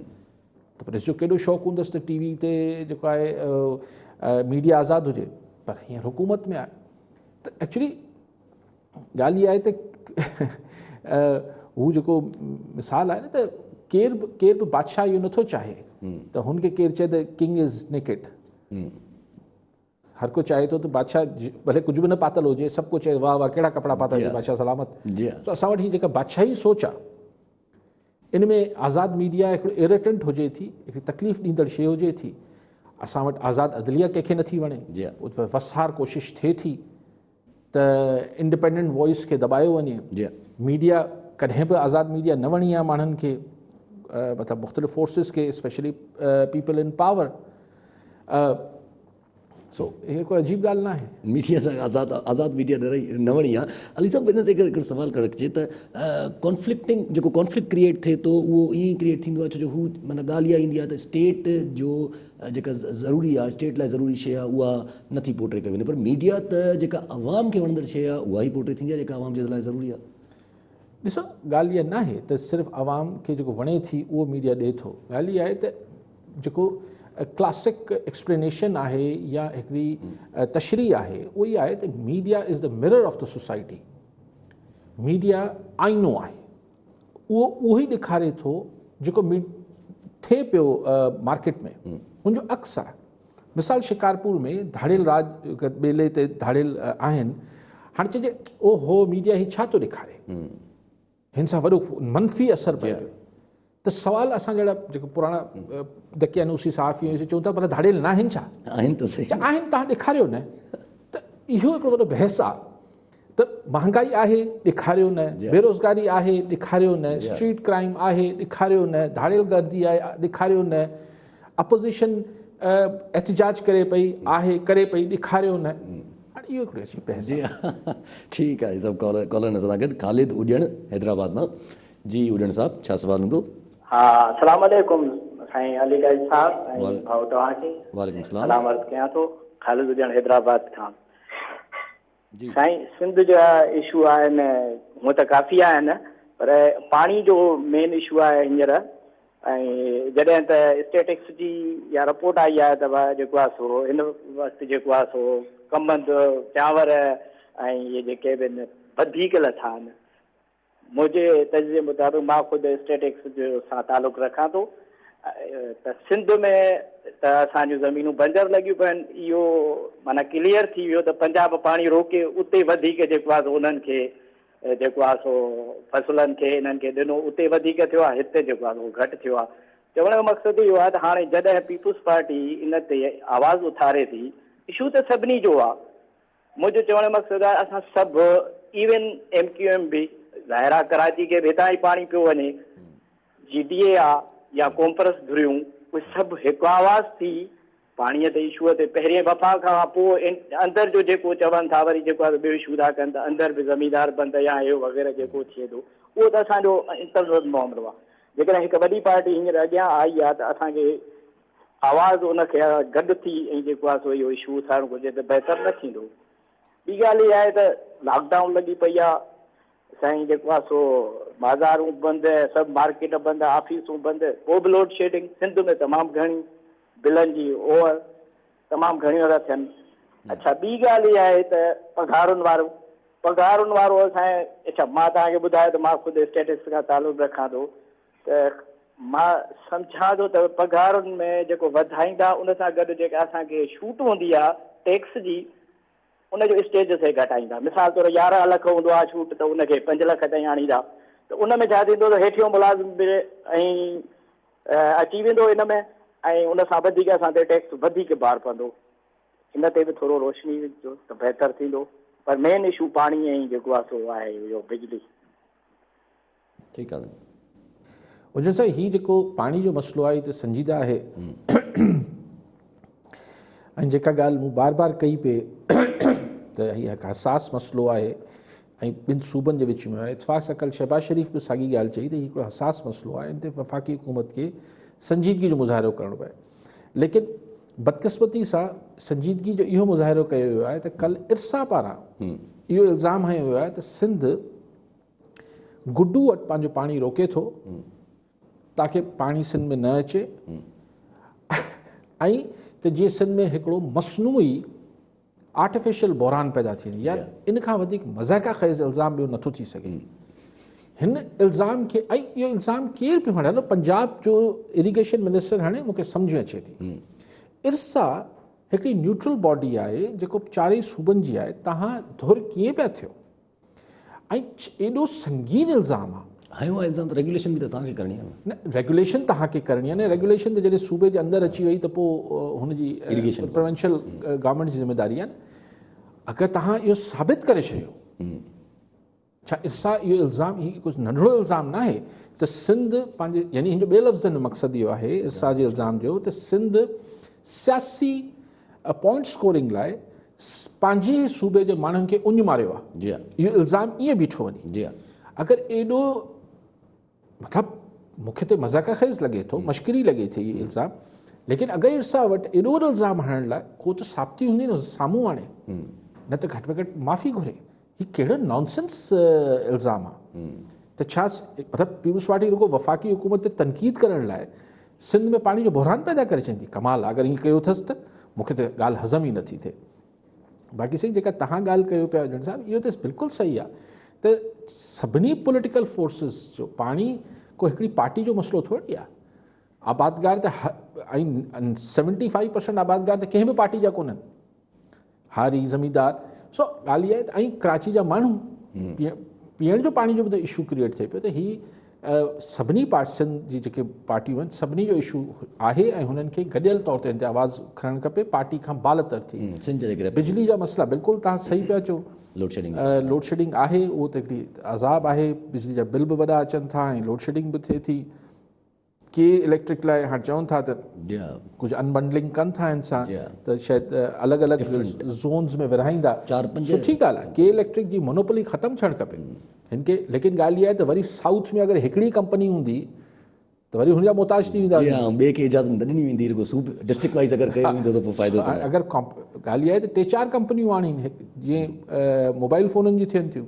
त पर ॾिसो केॾो शौक़ु हूंदसि त TV ते जेको आहे मीडिया आज़ादु हुजे, पर हींअर हुकूमत में आहे। त एक्चुअली ॻाल्हि इहा आहे त हू जेको मिसाल आहे न, त केर बि बादशाह इहो नथो चाहे त हुनखे केरु चए त किंग इज़ नेकेड। हर को चाहे तो बादशाह भले कुछ भी न पातल हुजे, सबको चए वाह वाह कहिड़ा कपिड़ा पाता हुजे, बादशाह सलामत। तो असां वटि जेका बादशाही सोच आहे, इन में आज़ाद मीडिया हिकिड़ो इरिटेंट हुजे थी, हिकिड़ी तकलीफ़ ॾींदड़ शइ हुजे थी। असां वटि आज़ाद अदलिया कंहिंखे नथी वणे, वसहार कोशिशि थिए थी त इंडिपेंडेंट वॉइस खे दॿायो वञे। मीडिया कॾहिं बि आज़ाद मीडिया न वणी आहे माण्हुनि खे, मतिलबु मुख़्तलिफ़ फोर्सिस खे, स्पेशली पीपल इन पावर। सो ये कोई अजीब ॻाल्हि न आहे। मीडिया सां आज़ाद मीडिया न वणी आहे। अली साहब हिन से हिकिड़ो सवाल करणु अचे त कॉन्फ्लिक्टिंग जेको कॉन्फ्लिक्ट क्रिएट थिए थो उहो ईअं ई क्रिएट थींदो आहे, छो जो हू माना ॻाल्हि इहा ईंदी आहे त स्टेट जो जेका ज़रूरी आहे, स्टेट लाइ ज़रूरी शइ आहे उहा नथी पोर्ट्रे कई वञे, पर मीडिया त जेका आवाम खे वणंदड़ शइ आहे उहा ई पोर्ट्रे थींदी आहे जेका आवाम जे लाइ ज़रूरी आहे। ॾिसो ॻाल्हि इहा न आहे त सिर्फ़ु आवाम खे जेको वणे थी उहो मीडिया ॾिए थो। ॻाल्हि इहा आहे त जेको क्लासिक एक्सप्लेनेशन आहे या हिकिड़ी तशरीह आहे उहो ई आहे त media is the mirror of the society. Media आईनो आहे, उहो ई ॾेखारे थो जेको थिए पियो मार्केट में, हुनजो अक्स आहे। मिसाल शिकारपुर में धाड़ियल राज ॿेले ते धाड़ियल आहिनि, हाणे चइजे ओ हो मीडिया ही छा थो ॾेखारे, हिन सां वॾो मनफ़ी असरु पियो। त सवाल असां जहिड़ा जेके पुराणा दकियानूसी सहाफ़ी हुआसीं चऊं था पर धाड़ियल न आहिनि छा? आहिनि त सही, आहिनि, तव्हां ॾेखारियो न। त इहो हिकिड़ो वॾो बहस आहे त महांगाई आहे ॾेखारियो न, बेरोज़गारी आहे ॾेखारियो न, स्ट्रीट क्राइम आहे ॾेखारियो न, धाड़ियल गर्दी आहे ॾेखारियो न, अपोज़िशन एहतिजाज करे पई आहे करे पई ॾेखारियो न। इहो हिकिड़ो अची बहस जी हा, ठीकु आहे। सभु कॉलर सां गॾु ख़ालिद उॾियण हैदराबाद मां। जी उॾियण साहब, छा सवाल हूंदो? हा, अस्सलाम वालेकुम साईं अलीगंज साहब ऐं भाउ तव्हांखे वालेकुम सलाम। सलाम अर्ज़ कयां थो। ख़ालिद उॾियण हैदराबाद खां। जी साईं, सिंध जा इशू आहिनि हूअं त काफ़ी आहिनि, पर पाणी जो मेन इशू आहे हींअर। ऐं जॾहिं त स्टेटिक्स जी या रिपोर्ट आई आहे त जेको आहे सो हिन वक़्तु जेको आहे सो कमंद चांवर ऐं इहे जेके बि आहिनि वधीक लथा आहिनि। मुंहिंजे तजुर्बे मुताबिक़ मां ख़ुदि स्टेटिक्स जो सां तालुक़ु रखां थो त सिंध में त असांजूं ज़मीनूं बंजर लॻियूं पियूं आहिनि। इहो माना क्लियर थी वियो त पंजाब पाणी रोके उते वधीक जेको आहे सो उन्हनि खे जेको आहे सो फ़सुलनि खे इन्हनि खे ॾिनो, उते वधीक थियो आहे, हिते जेको आहे उहो घटि थियो आहे। चवण जो मक़सदु इहो आहे त हाणे जॾहिं पीपुल्स पार्टी इन ते आवाज़ु उथारे थी, इशू त सभिनी जो आहे। मुंहिंजो चवण जो मक़सदु आहे असां सभु इवन MQM बि ज़ाहिर आहे कराची खे बि हितां ई पाणी पियो वञे, GDA आहे या कॉम्प्रेस धुरियूं, उहे सभु हिकु आवाज़ थी पाणीअ ते इशूअ ते पहिरें वफ़ा खां पोइ अंदरि जो जेको चवनि था वरी जेको आहे ॿियो इशू था कनि त अंदरि बि ज़मीदार बंदि या इहो वग़ैरह जेको थिए थो उहो त असांजो इंटरनल मामिलो आहे। जेकॾहिं हिकु वॾी पार्टी हींअर अॻियां आई आहे त असांखे आवाज़ु उनखे गॾु थी ऐं जेको आहे सो इहो इशू उथारणु घुरिजे त बहितर न थींदो। ॿी ॻाल्हि इहा आहे त लॉकडाउन लॻी पई आहे साईं, जेको आहे सो बाज़ारूं बंदि, सभु मार्केट बंदि, ऑफिसूं बंदि, पोइ बि लोड शेडिंग सिंध में तमामु घणी, बिलनि जी ओवर तमामु घणियूं था थियनि। अच्छा, ॿी ॻाल्हि इहा आहे त पघारुनि वारो असांजे, अच्छा मां तव्हांखे ॿुधायो त मां ख़ुदि स्टेटिक्स खां तालुक़ु रखां थो त मां सम्झां थो त पघारुनि में जेको वधाईंदा उन सां गॾु जेका असांखे छूट हूंदी आहे टैक्स जी, उनजो स्टेज ते घटाईंदा। मिसाल तौरु 11 लख हूंदो आहे छूट त उनखे 5 लख ताईं आणींदा, त उन में छा थींदो त हेठियों मुलाज़िम बि ऐं अची वेंदो इन में, ऐं उन सां वधीक असां ते टैक्स वधीक भार पवंदो। इन ते बि थोरो रोशनी विझो त बहितर थींदो। पर मेन इशू पाणी ऐं जेको आहे सो आहे इहो बिजली। ठीकु आहे। उजो साईं, हीउ जेको पाणी जो मसइलो आहे त संजीदा आहे ऐं जेका ॻाल्हि मूं बार बार कई पे त हीअ हिकु हसास मसइलो आहे ऐं ॿिनि सूबनि जे विच में आहे। इतफ़ाक़ सां कल शहबाज शरीफ़ बि साॻी ॻाल्हि चई त हीउ हिकिड़ो हसास मसइलो आहे, इन ते वफ़ाक़ी हुकूमत खे संजीदगी जो मुज़ाहिरो करणो पए। लेकिन बदकिस्मती सां संजीदगी जो इहो मुज़ाहिरो कयो वियो आहे त कल इरसा पारां इहो इल्ज़ाम हयो वियो आहे त सिंध गुड्डू वटि पंहिंजो पाणी रोके थो ताकी पाणी सिंध में न अचे, ऐं त जीअं सिंध में हिकिड़ो मसनूई आर्टिफिशियल बहरान पैदा थी वञे। यार इन खां वधीक मज़ाक़ा ख़ेज़ इल्ज़ाम ॿियो नथो थी सघे। हिन इल्ज़ाम खे, ऐं इहो इल्ज़ाम केरु पियो हणे, पंजाब जो इरीगेशन मिनिस्टर हाणे मूंखे सम्झ में अचे थी। इरसा हिकिड़ी न्यूट्रल बॉडी आहे जेको 4 सूबनि जी आहे, तव्हां धुर कीअं पिया थियो ऐं एॾो संगीन इल्ज़ाम आहे। हयो आहे इल्ज़ाम, त रेगुलेशन बि त तव्हांखे करणी आहे न, रेगुलेशन तव्हांखे करणी आहे न। रेगुलेशन त जॾहिं सूबे जे अंदरि अची वई त पोइ हुनजी इरिगेशन प्रोविंशियल गवर्नमेंट जी ज़िम्मेदारी आहे न। अगरि तव्हां इहो साबित करे छॾियो, छा इरसा इहो इल्ज़ाम ही कुझु नंढिड़ो इल्ज़ाम न आहे त सिंध पंहिंजे, यानी हिन जो ॿिए लफ़्ज़नि में मक़सदु इहो आहे इरसा जे इल्ज़ाम जो त सिंध सियासी पॉइंट स्कोरिंग लाइ पंहिंजे सूबे जे माण्हुनि खे उञ मारियो आहे। जी हा, इहो इल्ज़ाम ईअं बीठो वञे। जी हा। अगरि एॾो, मतिलबु मूंखे त मज़ाक़ ख़ेज़ लॻे थो, मश्करी लॻे थी इहे इल्ज़ाम, लेकिन अगरि इरसा वटि एॾो वॾो इल्ज़ाम हणण लाइ को त साबिती हूंदी न साम्हूं आणे, न त घटि में घटि माफ़ी घुरे। हीउ कहिड़ो नॉनसेंस इल्ज़ाम आहे त छा मतिलबु पीपुल्स पार्टी रुगो वफ़ाक़ी हुकूमत ते तनक़ीद करण लाइ सिंध में पाणी जो बहरान पैदा करे छॾींदी। कमाल आहे, अगरि हीअं कयो अथसि त मूंखे त ॻाल्हि हज़म ई नथी थिए। बाक़ी सही जेका तव्हां ॻाल्हि कयो पिया जन साहिबु, इहो त बिल्कुलु सही आहे त सभिनी पॉलिटिकल फोर्सिस जो पाणी को हिकिड़ी पार्टी जो मसइलो थोरी आहे। आबादगार त ऐं 75% आबादगार त कंहिं बि पार्टी जा कोन्हनि, हारी ज़मींदार। सो ॻाल्हि इहा आहे त ऐं कराची जा माण्हू पीअण जो पाणी जो बि त इशू क्रिएट थिए पियो त हीअ सभिनी पार्टियुनि जी जेके पार्टियूं आहिनि सभिनी जो इशू आहे ऐं हुननि खे गॾियल तौर ते हिन ते आवाज़ खणणु खपे पार्टी खां बालतर थी। सिंध जे बिजली जा मसइला बिल्कुुलु तव्हां सही पिया चओ, लोड शेडिंग आहे, उहो त हिकिड़ी अज़ाब आहे, बिजली जा बिल बि वॾा अचनि था ऐं लोड शेडिंग बि थिए थी। के इलेक्ट्रिक लाइ हाणे चवनि था त कुझु अनबंडलिंग कनि था हिन सां त शायदि अलॻि अलॻि ज़ोन्स में विरहाईंदा, सुठी ॻाल्हि आहे। के इलेक्ट्रिक जी मोनोपोली ख़तमु थियणु खपे हिन खे, लेकिन ॻाल्हि इहा आहे त वरी साउथ में अगरि हिकिड़ी कंपनी हूंदी त वरी हुनजा मोहताज थी वेंदा, ॿिए खे इजाज़त न ॾिनी वेंदी, डिस्ट्रिक्ट वाइज़ अगरि कयो वेंदो त पोइ फ़ाइदो। अगरि ॻाल्हि इहा आहे त 3-4 कंपनियूं आणीनि, जीअं मोबाइल फ़ोननि जी थियनि थियूं,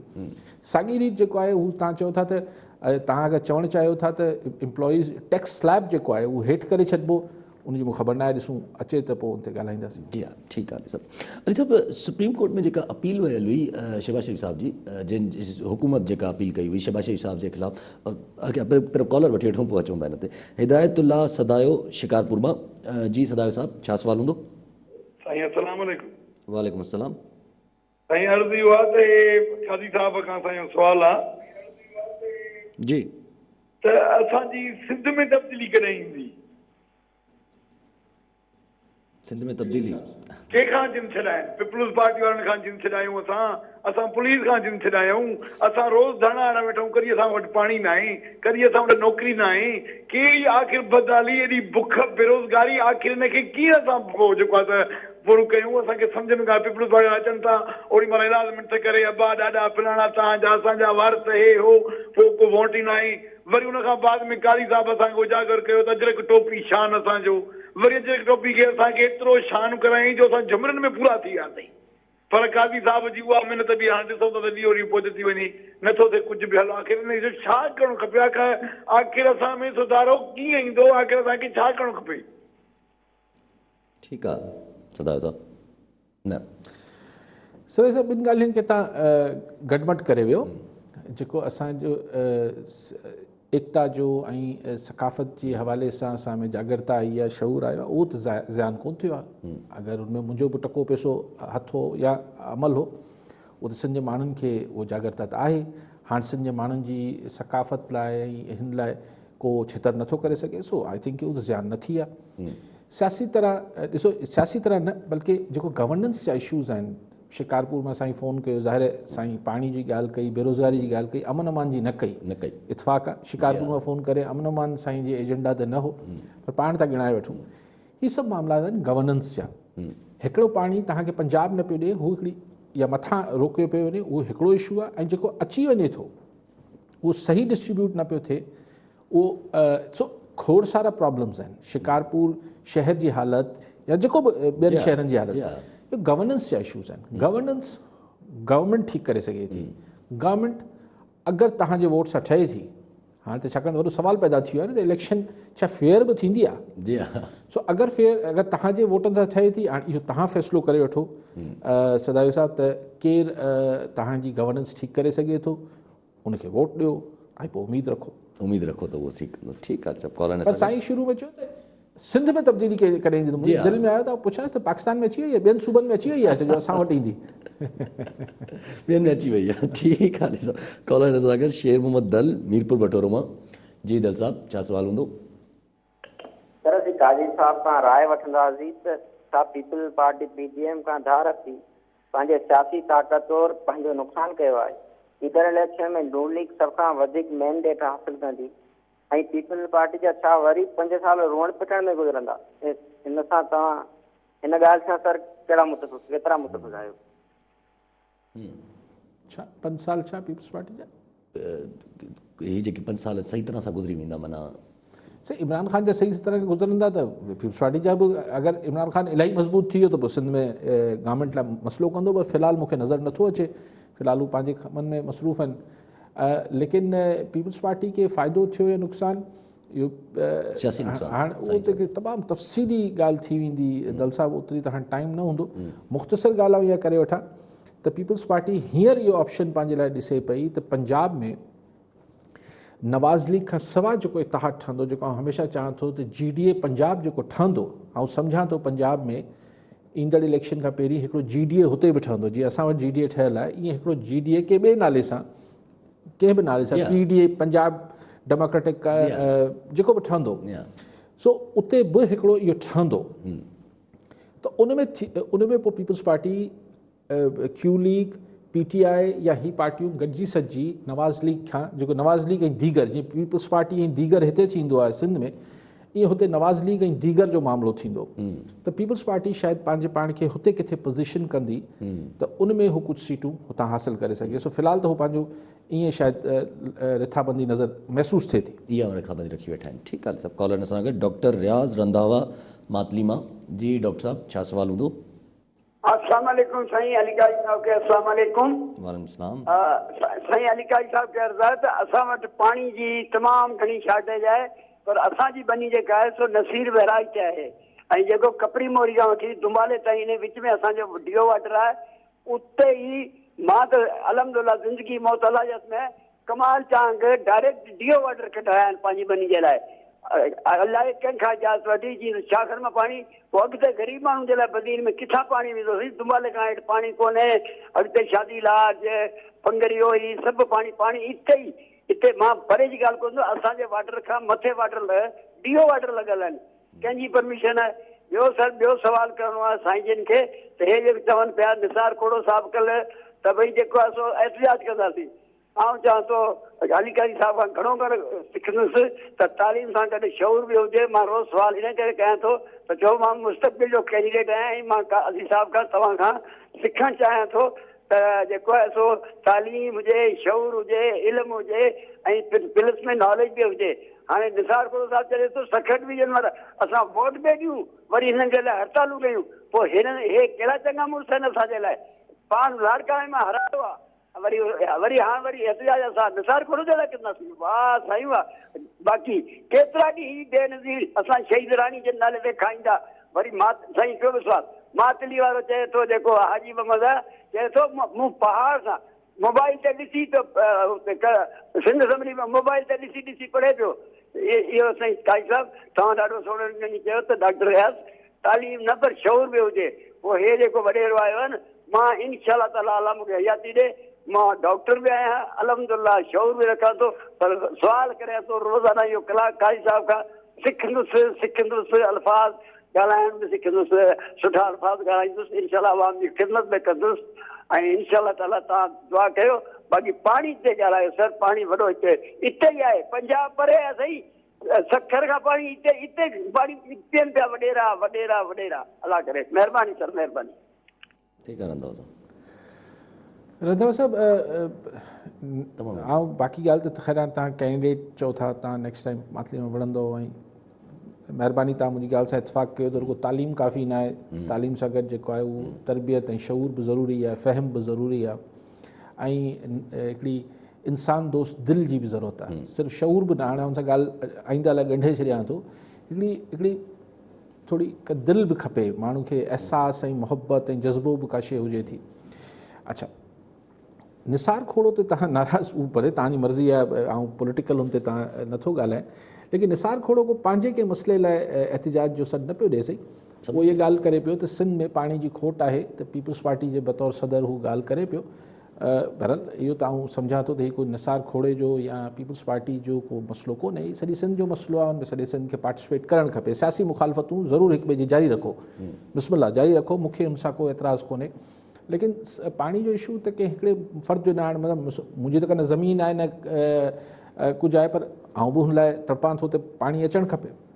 साॻी रीति जेको आहे हू तव्हां चओ था त तव्हां अगरि चवणु चाहियो था त एम्प्लॉइज़ टैक्स स्लैब जेको आहे उहो हेठि करे छॾिबो, उनजी मूंखे ख़बर न आहे, ॾिसूं अचे त पोइ उन ते ॻाल्हाईंदासीं। जी हा, ठीकु आहे सभु। अली साहिबु, सुप्रीम कोर्ट में जेका अपील वयल हुई शहबाज शरीफ़ साहब जी, जिन हुकूमत जेका अपील कई हुई शहबाज शरीफ़ साहब जे ख़िलाफ़, पहिरियों कॉलर वठी वठूं पोइ अचूं था हिन ते। हिदायतुल्लाह सदायो शिकारपुर मां, जी सदायो साहब छा सवाल हूंदो? साईं अस्सलाम वालेकुम। वालेकुम अस्सलाम। साईं अर्ज़ु इहो आहे त काज़ी साहब खां असांजो सुवालु आहे जी त असांजी सिंध में तब्दीली कॾहिं ईंदी? सिंध में तब्दीली कंहिंखां जिन छॾाइनि? पीपल्स पार्टी वारनि खां जिन छॾायूं, असां पुलिस खां जिन छॾायूं, असां रोज़ धरना हणा वेठूं, कॾहिं असां वटि पाणी न आहे, कॾहिं असां वटि नौकिरी न आहे, कहिड़ी आख़िर बदहाली, एॾी बुख बेरोज़गारी, आख़िर हिनखे कीअं असां पोइ जेको आहे त पूरो कयूं? असांखे सम्झ में कान। पीपल्स पार्टी अचनि था, ओॾी महिल इलाजमेंट थो करे, अबा ॾाढा फलाणा तव्हांजा असांजा वारस हे हो, पोइ को वोट ई न आहे। वरी उन खां बाद में कारी साहब असांखे उजागर कयो त अजरक टोपी शान असांजो, वरी अजरक टोपी खे असांखे एतिरो शान कराई जो असां झमरनि में पूरा थी वियासीं। पर काज़ी साहब जी उहा महिनत बि हाणे ॾिसूं था त ॾींहों ॾींहुं पोइ थी वञे, नथो थिए कुझु बि। हल आख़िर हिन जो छा करणु खपे? आख़िर असां में सुधारो कीअं ईंदो? आख़िर असांखे छा करणु खपे? ठीकु आहे सदायो साहब। न सर साहब, ॿिनि ॻाल्हियुनि खे तव्हां गडमट करे वियो। जेको असांजो एकता जो ऐं सकाफ़त जे हवाले सां असां में जागरता आई आहे, शऊर आयो आहे, उहो त ज़्यान कोन थियो आहे। अगरि हुनमें मुंहिंजो बि टको पैसो हथ हो या अमल हो, उहो त सिंध जे माण्हुनि खे उहो जागरता त आहे। हाणे सिंध जे माण्हुनि जी सकाफ़त लाइ ऐं हिन लाइ को छितर नथो करे सघे, सो आई थिंक उहो त ज़्यान न थी आहे। सियासी तरह ॾिसो, सियासी तरह न बल्कि जेको गवर्नेंस जा इशूज़ आहिनि, शिकारपुर में साईं फ़ोन कयो, ज़ाहिर साईं पाणी जी ॻाल्हि कई, बेरोज़गारी जी ॻाल्हि कई, अमन अमान जी न कई। इतफ़ाक़ आहे, शिकारपुर में फ़ोन करे अमन अमान साईं जे एजेंडा ते न हो, पर पाण था गिणाए वठूं। हीअ सभु मामला आहिनि गवर्नेंस जा। हिकिड़ो पाणी तव्हांखे पंजाब न पियो ॾिए, हू हिकिड़ी या मथां रोकियो पियो वञे, उहो हिकिड़ो इशू आहे। ऐं जेको अची वञे थो उहो सही डिस्ट्रीब्यूट न पियो थिए, उहो सो खोड़ सारा प्रॉब्लम्स आहिनि। शिकारपुर शहर जी हालति या जेको बि ॿियनि शहरनि जी हालति, इहे गवर्नेंस जा इशूज़ आहिनि। गवर्नेंस गवर्नमेंट ठीकु करे सघे थी। गवर्नमेंट अगरि तव्हांजे वोट सां ठहे थी, हाणे त छाकाणि वॾो सवाल पैदा थी वियो आहे न त इलेक्शन छा फेयर बि थींदी आहे? सो अगरि फेयर, अगरि तव्हांजे वोटनि सां ठहे थी, हाणे इहो तव्हां फ़ैसिलो करे वठो सदायो साहब त केरु तव्हांजी गवर्नेंस ठीकु करे सघे थो, उनखे वोट ॾियो ऐं पोइ उमेदु रखो त उहो ठीकु आहे। पर साईं शुरू में चयो त सिंध में तब्दीली कॾहिं ईंदी, मुंहिंजे दिलि में आयो त पुछांसि त पाकिस्तान में अची वई आहे, ॿियनि सूबनि में अची वई आहे, जो असां वटि ईंदी? ॿियनि में अची वई आहे। ठीकु आहे। कॉलर अगरि शेर मोहम्मद दल मीरपुर बटोरो मां, जी दल साहब छा सवाल हूंदो? सर, असीं काज़ी साहब खां राय वठंदासीं त छा पीपल पार्टी PDM खां धार थी पंहिंजे सियासी ताक़त और पंहिंजो नुक़सानु कयो आहे? ईंदड़ इलेक्शन में नून लीग सभ खां वधीक मैंडेट हासिल कंदी ऐं पीपल पार्टी जा छा वरी 5 साल रोअण पिटण में गुज़रंदा? हिन सां तव्हां हिन ॻाल्हि सां सर केतिरा मुतफ़िक़ आहियो? छा 5 साल छा पीपल्स पार्टी जा? हीअ जेके 5 साल सही तरह सां गुज़री वेंदा, माना सर इमरान ख़ान जा सही तरह गुज़रंदा त पीपल्स पार्टी जा बि, अगरि इमरान ख़ान इलाही मज़बूत थी वियो त पोइ सिंध में गवर्नमेंट लाइ मसइलो कंदो, पर फ़िलहालु मूंखे नज़र नथो अचे। फ़िलहालु हू पंहिंजे कमनि में मसरूफ़ आहिनि। लेकिन पीपल्स पार्टी खे फ़ाइदो थियो या नुक़सानु, इहो हाणे उहो त तमामु तफ़सीली ॻाल्हि थी वेंदी दल साहब, ओतिरी त हाणे टाइम न हूंदो। मुख़्तसर ॻाल्हि इहा करे वठां त पीपल्स पार्टी हींअर इहो ऑप्शन पंहिंजे लाइ ॾिसे पई त पंजाब में नवाज़ लीग खां सवाइ जेको इतिहाद ठहंदो, जेको आउं हमेशह चाहियां थो त GDA पंजाब जेको ठहंदो, ऐं सम्झां थो पंजाब में ईंदड़ इलेक्शन खां पहिरीं हिकिड़ो GDA हुते बि ठहंदो, जीअं असां वटि GDA ठहियलु आहे, ईअं हिकिड़ो GDA के ॿिए नाले सां, कंहिं बि नाले सां PDA पंजाब डेमोक्रेटिक जेको बि ठहंदो Yeah. सो उते बि हिकिड़ो इहो ठहंदो त उन में पोइ Peoples Party Q League PTI या ही पार्टियूं गॾिजी सॼी नवाज़ लीग खां जेको नवाज़ लीग ऐं दीगर जीअं पीपल्स पार्टी ऐं दीगर हिते थींदो आहे सिंध में ईअं हुते नवाज़ लीग ऐं दीगर जो मामिलो थींदो त पीपल्स पार्टी शायदि पंहिंजे पाण खे हुते किथे पोज़ीशन कंदी त उन में हू कुझु सीटूं हुतां हासिलु करे सघे सो फ़िलहालु त हू पंहिंजो ईअं शायदि रिथाबंदी नज़र महसूसु थिए थी इहा रेखाबंदी रखी वेठा आहिनि। ठीकु आहे, सभु कॉलर सां गॾु डॉक्टर रियाज़ रंधावा मातली मां। जी डॉक्टर साहब, छा सवाल हूंदो? अस्सलाम वालेकुम साईं अलीकाई साहब के अस्सलाम वालेकुम। वालेकुम सलाम। साईं अलीकाई साहब के अर्ज़ आहे त असां वटि पाणी जी तमामु घणी शॉर्टेज आहे, पर असांजी बनी जेका आहे सो नसीर बहराइच आहे ऐं जेको कपरी मोरी खां वठी दुमाले ताईं इन विच में असांजो डियो वाटर आहे। उते ई मां त अलहमदुलिल्लाह ज़िंदगी मौत अलाह में कमाल चांग डायरेक्ट डियो वाटर कढाया आहिनि पंहिंजी बनी जे लाइ। अलाए कंहिंखां इजाज़त वठी जीअं शाखर मां पाणी पोइ अॻिते ग़रीब माण्हुनि जे लाइ बदीन में किथां पाणी वेंदोसीं? दुमाले खां हेठि पाणी कोन्हे, अॻिते शादी लाज पंगरियो ही सभु पाणी हिते ई हिते मां परे जी ॻाल्हि कोन, असांजे वाटर खां मथे वाटर डियो वाटर लॻल आहिनि। कंहिंजी परमिशन आहे? ॿियो सवाल करिणो आहे साईं जिन खे त हे जेके चवनि पिया निसार खोड़ो साफ़ कल त भई जेको आहे सो एहतिजाज कंदासीं। आउं चवां थो अलीकारी साहिब खां घणो करे सिखंदुसि त तालीम सां गॾु शऊर बि हुजे। मां रोज़ सुवाल इन करे कयां थो त जो मां मुस्तक़बिल जो कैंडिडेट आहियां ऐं मां अली साहिब खां तव्हां खां सिखणु चाहियां थो त जेको आहे सो तालीम हुजे, शऊर हुजे, इल्मु हुजे ऐं प्लस में नॉलेज बि हुजे। हाणे निसार खोड़ो साहिब चए थो 67 ॾींहंनि वारा असां वोट बि ॾियूं वरी हिननि जे लाइ हड़तालूं कयूं, पोइ हे कहिड़ा चङा मुड़ुस आहिनि असांजे लाइ? पाण लाड़काणे मां हरायो आहे वरी हाणे एहतिजाज असां निसार खोड़ो जे लाइ कंदासीं? वाह साईं वाह। बाक़ी केतिरा ॾींहं बेनज़ीर असां शहीद राणी जे नाले ते खाईंदा। वरी साईं ॿियो बि सुवाल मातली वारो चए थो जेको हाजी मोहम्मद चए थो मूं पहाड़ सां मोबाइल ते ॾिसी थो सिंध असम्बली में मोबाइल ते ॾिसी पढ़े पियो। इहो साईं काई साहिबु तव्हां ॾाढो सुहिणो चयो त डॉक्टर रियाज़ तालीम न पर शऊर बि हुजे। पोइ हे जेको वॾेरो आयो आहे न मां इनशा ताला अलाह मूंखे हयाती ॾे मां डॉक्टर बि आहियां अलहमदुलिल्लाह शऊर बि रखां थो, पर सुवाल करियां थो रोज़ाना इहो कलाक काई साहिब खां सिखंदुसि अल्फाज़ ॻाल्हाइण बि सिखंदुसि, सुठा अल्फाज़ ॻाल्हाईंदुसि, इनशा आवाम जी ख़िदमत में कंदुसि ऐं इनशा ताला तव्हां दुआ कयो। बाक़ी पाणी ते ॻाल्हायो सर, पाणी वॾो हिते ई आहे, पंजाब परे आहे सही, सखर खां पाणी हिते पाणी पियनि पिया वॾेरा अलाह करे। महिरबानी सर, महिरबानी। ठीकु आहे रंधावा साहब। रंधावा साहब ऐं बाक़ी ॻाल्हि त ख़ैर तव्हां कैंडिडेट चओ था, तव्हां नेक्स्ट टाइम मातली में वणंदो ऐं महिरबानी तव्हां मुंहिंजी ॻाल्हि सां इतफ़ाक़ कयो त रुॻो तालीम काफ़ी न आहे, तालीम सां गॾु जेको आहे उहो तरबियत ऐं शऊर बि ज़रूरी आहे, फ़हम बि ज़रूरी आहे ऐं हिकिड़ी इंसान दोस्त दिलि जी बि ज़रूरत आहे, सिर्फ़ु शऊर बि न। हाणे हुन सां ॻाल्हि आईंदा लाइ ॻंढे छॾियां थो, हिकिड़ी थोरी हिकु दिलि बि खपे माण्हू खे, अहसासु ऐं मुहबत ऐं जज़्बो बि का शइ हुजे थी। अच्छा, निसार खोड़ो ते तव्हां नाराज़ उहो भले तव्हांजी मर्ज़ी आहे, ऐं पॉलिटिकल हुन ते तव्हां नथो ॻाल्हाए, लेकिन निसार खोड़ो को पंहिंजे कंहिं मसइले लाइ एहतिजाज जो सॾु न पियो ॾिए सही। उहो इहा ॻाल्हि करे पियो त सिंध में पाणी जी खोट आहे त पीपल्स पार्टी जे बतौर सदर हू ॻाल्हि करे पियो। बहरहाल इहो त आउं सम्झां थो त हीउ कोई निसार खोड़े जो या पीपल्स पार्टी जो को मसइलो कोन्हे, हीउ सॼी सिंध जो मसइलो आहे, हुन में सॼे सिंध खे पार्टिसिपेट करणु खपे। सियासी मुखालफ़तूं ज़रूरु हिक ॿिए जी जारी रखो, बिस्मिल्लाह जारी रखो, मूंखे हुन सां को एतिराज़ु कोन्हे, लेकिन पाणी जो इशू त कंहिं हिकिड़े फ़र्द जो न आहे। मतिलबु मुंहिंजी त कन ज़मीन आहे न कुझु आहे, पर आउं बि हुन लाइ तड़पां थो त पाणी अचणु खपे।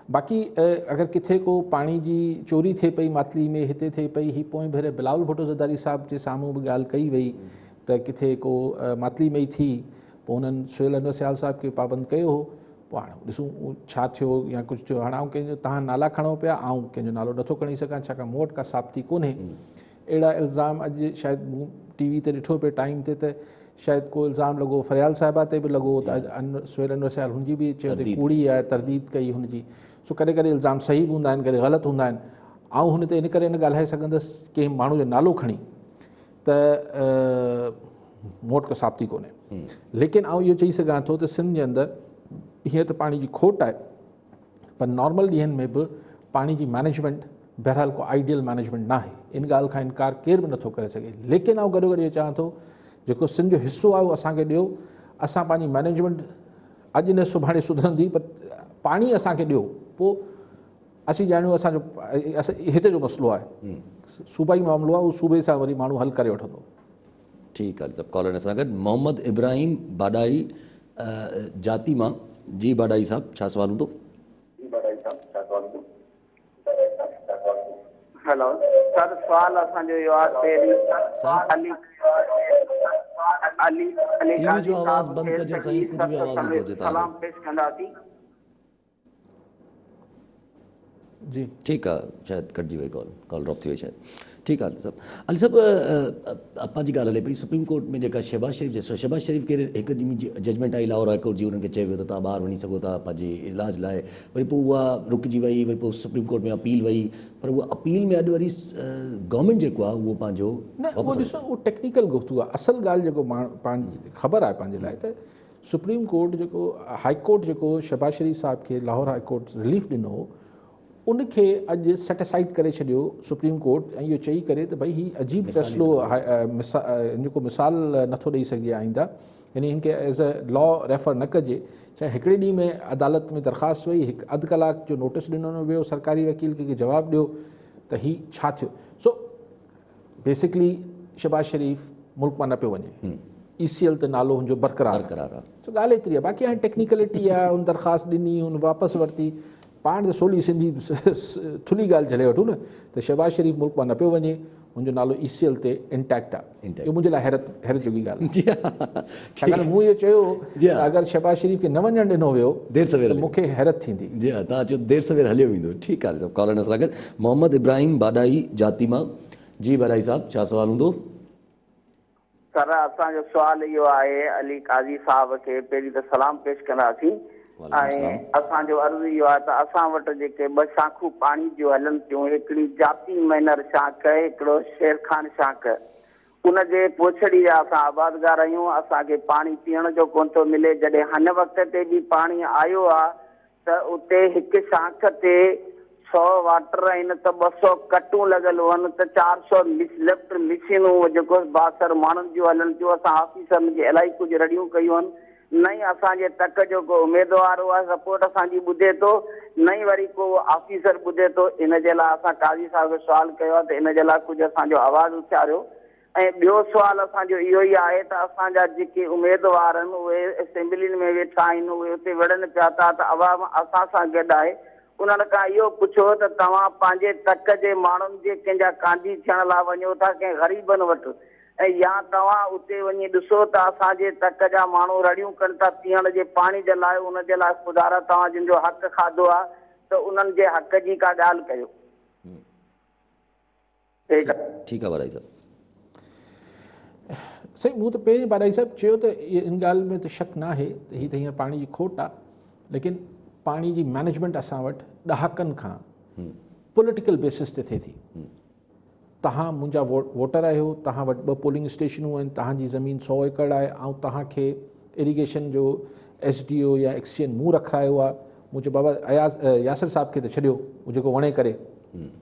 बाक़ी अगरि किथे को पाणी जी चोरी थिए पई मातली में, हिते थिए पई, ही पोइ भेरे बिलावल भुट्टो ज़रदारी साहिब जे साम्हूं बि ॻाल्हि कई वई त किथे को मातली में ई थी, पोइ हुननि सुहेल अनवर सियाल साहिब खे पाबंद कयो हो। पोइ हाणे ॾिसूं छा थियो या कुझु थियो। हाणे आउं कंहिंजो तव्हां नाला खणो पिया, आउं कंहिंजो नालो नथो खणी सघां छाकाणि मूं वटि का साबिती कोन्हे। अहिड़ा इल्ज़ाम अॼु शायदि मूं टीवी ते ॾिठो पियो टाइम ते त शायदि को इल्ज़ाम लॻो फरियाल साहिबा ते बि लॻो त सुहेल अनवर सियाल हुनजी बि चयो त कूड़ी आहे, तरदीद कई हुनजी। सो कॾहिं कॾहिं इल्ज़ाम सही बि हूंदा आहिनि, कॾहिं ग़लति हूंदा आहिनि। ऐं हुन ते इन करे न ॻाल्हाए सघंदुसि कंहिं माण्हू जो नालो खणी त मूं वटि को साबिती कोन्हे, लेकिन आउं इहो चई सघां थो त सिंध जे अंदरि हीअं त पाणी जी खोट आहे, पर नॉर्मल ॾींहंनि में बि पाणी जी मैनेजमेंट बहरहाल को आइडियल मैनेजमेंट न आहे, इन ॻाल्हि खां इनकार केर बि नथो करे सघे। लेकिन आउं गॾो गॾु इहो चवां थो जेको सिंध जो हिसो आहे उहो असांखे ॾियो, असां पंहिंजी मैनेजमेंट अॼु न सुभाणे सुधरंदी, पर पाणी असांखे ॾियो, पोइ असीं ॼाणूं असांजो हिते जो मसइलो आहे, सूबाई मामिलो आहे, उहो सूबे सां वरी माण्हू हल करे वठंदो। ठीकु आहे सभु कॉलर सां गॾु मोहम्मद इब्राहिम बाडाई जाती मां। जी बाडाई साहब, छा सुवाल हूंदो? हेलो सर, सवाल असांजो इहो आहे, पहिरीं टीवी जो आवाज़ बंदि कजो साईं, कुझु बि आवाज़ नथो अचे सलाम पेश कंदासीं। जी ठीकु आहे, शायदि कटिजी वई कॉल ड्रॉप थी वई शायदि। ठीकु आहे सभु अली साहिबु, पंहिंजी ॻाल्हि हले पई सुप्रीम कोर्ट में जेका शहबाज़ शरीफ़ जे शहबाज़ शरीफ़ खे हिकु ॾींहुं जी जजमेंट आई लाहौर हाई कोर्ट जी, उन्हनि खे चयो वियो त तव्हां ॿाहिरि वञी सघो था पंहिंजे इलाज लाइ, वरी पोइ उहा रुकिजी वई, वरी पोइ सुप्रीम कोर्ट में अपील वई, पर उहा अपील में अॼु वरी गवर्नमेंट जेको आहे उहो पंहिंजो न, उहो ॾिसो उहो टेक्निकल गुफ़्तगू आहे। असल ॻाल्हि जेको पाण ख़बर आहे पंहिंजे लाइ, त सुप्रीम कोर्ट जेको हाई कोर्ट जेको शहबाज़ शरीफ़ साहिब खे लाहौर हाई कोर्ट रिलीफ ॾिनो, उनखे अॼु सेटिसाइड करे छॾियो सुप्रीम कोर्ट, ऐं इहो चई करे त भई हीउ अजीब फ़ैसिलो जेको मिसाल नथो ॾेई सघे आईंदा, यानी हिन खे एज़ अ लॉ रेफर न कजे। चाहे हिकिड़े ॾींहं में अदालत में दरख़्वास्त वई, हिकु अधु कलाक जो नोटिस ॾिनो वियो सरकारी वकील खे जवाबु ॾियो त हीउ छा थियो। सो बेसिकली शहबाज़ शरीफ़ मुल्क मां न पियो वञे, ECL ते नालो हुनजो बरक़रार आहे। सो ॻाल्हि एतिरी आहे, बाक़ी हाणे टेक्निकलिटी आहे, हुन दरख़्वास्त ॾिनी, हुन वापसि वरिती, पाण त सोली सिंधी थुली ॻाल्हि झले वठूं न, त शहबाज़ शरीफ़ मुल्क मां न पियो वञे, हुनजो नालो ECL ते इंटैक्ट आहे। इहो मुंहिंजे लाइ हैरत जोगी ॻाल्हि आहे, छाकाणि मूं इहो चयो अगरि शहबाज़ शरीफ़ खे न वञणु ॾिनो वियो देरि सवेर मूंखे हैरत थींदी। जी हा, तव्हां चयो देरि सवेर हलियो वेंदो। ठीकु आहे सभु कॉलर सां गॾु मोहम्मद इब्राहिम बाडाई जाती मां। जी बाडाई साहब, छा सुवाल हूंदो? सर, असांजो सुवाल इहो आहे, अली काज़ी साहब खे पहिरीं त सलाम पेश कंदासीं, ऐं असांजो अर्ज़ु इहो आहे त असां वटि जेके ॿ शाखूं पाणी जूं हलनि थियूं, हिकिड़ी जाती मैनर शाख, हिकिड़ो शेरखान शाख, उनजे पोछड़ी जा असां आबादगार आहियूं। असांखे पाणी पीअण जो कोन थो मिले। जॾहिं हिन वक़्त ते बि पाणी आयो आहे त उते हिकु शाख ते 100 वाटर आहिनि त 200 कटूं लॻल हुअनि त 400 लिफ्ट मशीनूं जेको बासर माण्हुनि जूं हलनि थियूं। असां ऑफिसरनि खे इलाही कुझु रड़ियूं कयूं आहिनि, न ई असांजे तक जो को उमेदवार उहा सपोर्ट असांजी ॿुधे थो, न ई वरी को ऑफिसर ॿुधे थो। इन जे लाइ असां काज़ी साहिब खे सुवाल कयो आहे त इन जे लाइ कुझु असांजो आवाज़ु उथियारियो। ऐं ॿियो सुवाल असांजो इहो ई आहे त असांजा जेके उमेदवार आहिनि उहे असेंबलियुनि में वेठा आहिनि, उहे उते विढ़नि पिया था, त अवाम असां सां गॾु आहे। उन्हनि खां इहो पुछो त तव्हां पंहिंजे तक जे माण्हुनि जे कंहिंजा कांजी थियण लाइ वञो था कंहिं ग़रीबनि वटि, ऐं या तव्हां उते वञी ॾिसो त असांजे तक जा माण्हू रड़ियूं कनि था पीअण जे पाणी जे लाइ, उन जे लाइ ख़ुदा तव्हां जिन जो हक़ खाधो आहे त उन्हनि जे हक़ जी का ॻाल्हि कयो। ठीकु आहे बाडाई साहब। सही, मूं त पहिरीं बाडाई साहिबु चयो त इन ॻाल्हि में त शक न आहे त हीअ त हींअर पाणी जी खोट आहे, लेकिन पाणी जी मैनेजमेंट असां वटि ॾहाकनि खां पॉलिटिकल बेसिस ते थिए थी। तव्हां मुंहिंजा वोटर आहियो, तव्हां वटि 2 पोलिंग स्टेशनूं आहिनि, तव्हांजी ज़मीन 100 एकड़ आहे, ऐं तव्हांखे इरीगेशन जो SDO या एक्सचेंज मूं रखायो आहे। मुंहिंजे बाबा यासिर साहिब खे त छॾियो, उहो जेको वणे करे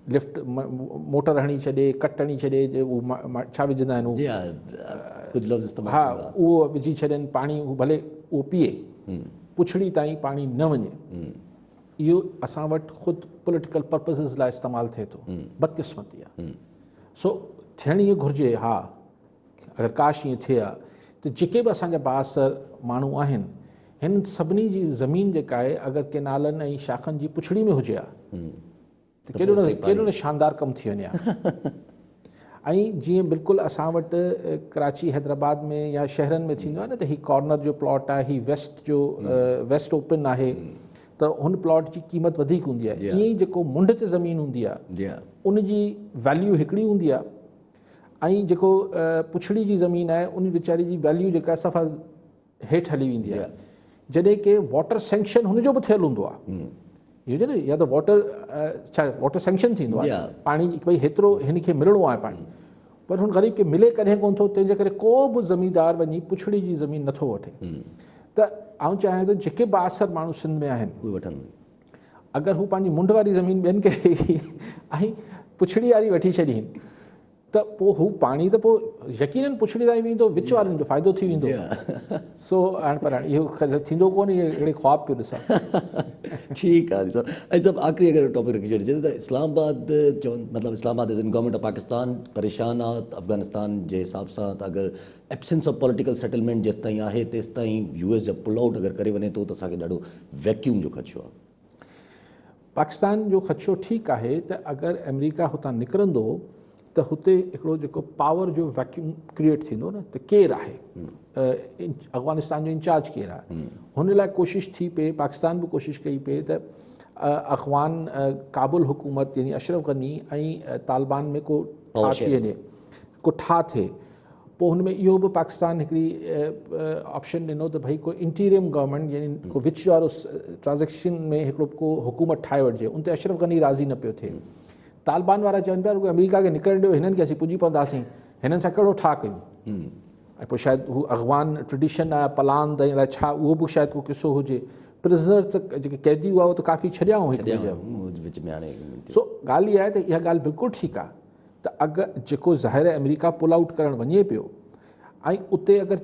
लिफ्ट मोटर हणी छॾे, कट हणी छॾे, उहो छा विझंदा आहिनि हा, उहो विझी छॾनि, पाणी उहो भले उहो पीए, पुछड़ी ताईं पाणी न वञे। इहो असां वटि ख़ुदि पॉलिटिकल पर्पज़िस लाइ इस्तेमालु थिए थो, बदकिस्मती आहे। सो थियणु ईअं घुरिजे, हा, अगरि काश ईअं थिए हा त जेके बि असांजा बासर माण्हू आहिनि, हिन सभिनी जी ज़मीन जेका आहे अगरि केनालनि ऐं शाखनि जी पुछड़ी में हुजे हा त केॾो न शानदार कमु थी वञे हा। ऐं जीअं बिल्कुलु असां वटि कराची हैदराबाद में या शहरनि में थींदो आहे न, त हीउ कॉर्नर जो प्लॉट आहे, हीउ वेस्ट ओपन आहे, त हुन प्लॉट जी क़ीमत वधीक हूंदी आहे। ईअं ई जेको मुंड ते ज़मीन हूंदी आहे उनजी वैल्यू हिकिड़ी हूंदी आहे, ऐं जेको पुछड़ी जी ज़मीन आहे उन वीचारी जी वैल्यू जेका सफ़ा हेठि हली वेंदी आहे, जॾहिं की वाटर सैंक्शन हुनजो बि थियलु हूंदो आहे। इहो हुजे न, या त वाटर सैंक्शन थींदो आहे, पाणी भई हेतिरो हिन खे मिलणो आहे पाणी, पर हुन ग़रीब खे मिले कॾहिं कोन थो, तंहिंजे करे को बि ज़मीनदार वञी पुछड़ी जी ज़मीन नथो वठे। त आउं चाहियां थो जेके बि आसर माण्हू सिंध में आहिनि उहे वठनि, अगरि हू पंहिंजी मुंड वारी ज़मीन ॿियनि खे ऐं पुछड़ी वारी वठी छॾीनि त पोइ हू पाणी त पोइ यकीननि पुछड़ी ताईं वेंदो, विच वारनि जो फ़ाइदो थी वेंदो। सो हाणे पर हाणे इहो थींदो कोन, इहे अहिड़े ख़्वाब पियो ॾिसां। ठीकु आहे सर। ऐं सभु आख़िरी अगरि टॉपिक रखी छॾिजे त इस्लामाबाद चवनि मतिलबु Islamabad as in government of Pakistan परेशान आहे अफ़गानिस्तान जे हिसाब सां, त अगरि एब्सेंस ऑफ पॉलिटिकल सेटलमेंट जेसि ताईं आहे तेसि ताईं US जा पुल आउट अगरि करे वञे थो त असांखे ॾाढो वैक्यूम जो ख़दशो आहे। पाकिस्तान जो ख़दशो ठीकु आहे त अगरि अमेरिका हुतां निकिरंदो त हुते हिकिड़ो जेको पावर जो वैक्यूम क्रिएट थींदो न, त केरु आहे अफ़गानिस्तान जो इंचार्ज केरु आहे, हुन लाइ कोशिशि थी पई, पाकिस्तान बि कोशिशि कई पई त अफ़गान काबुल हुकूमत यानी अशरफ गनी ऐं तालिबान में को ठाह थी वञे, को ठाह थिए। पोइ हुन में इहो बि पाकिस्तान हिकिड़ी ऑप्शन ॾिनो त भई कोई इंटीरियम गवर्नमेंट यानी को विच वारो ट्रांज़ेक्शन में हिकिड़ो को हुकूमत ठाहे वठिजे। उन ते अशरफ गनी राज़ी न पियो थिए। तालिबान वारा चवनि पिया रुॻो अमेरिका खे निकिरण ॾियो, हिननि खे असीं पुॼी पवंदासीं, हिननि सां कहिड़ो ठाह कयूं। ऐं पोइ शायदि हू अफ़गान ट्रेडिशन आहे पलान त अलाए छा, उहो बि शायदि को किसो हुजे। प्रिज़नर त जेके कैदी हुआ उहो त काफ़ी छॾियाऊं हिकु विच में हाणे। सो ॻाल्हि इहा आहे त इहा ॻाल्हि बिल्कुलु ठीकु आहे त अगरि जेको ज़ाहिर अमेरिका पुल आउट करणु वञे पियो ऐं उते अगरि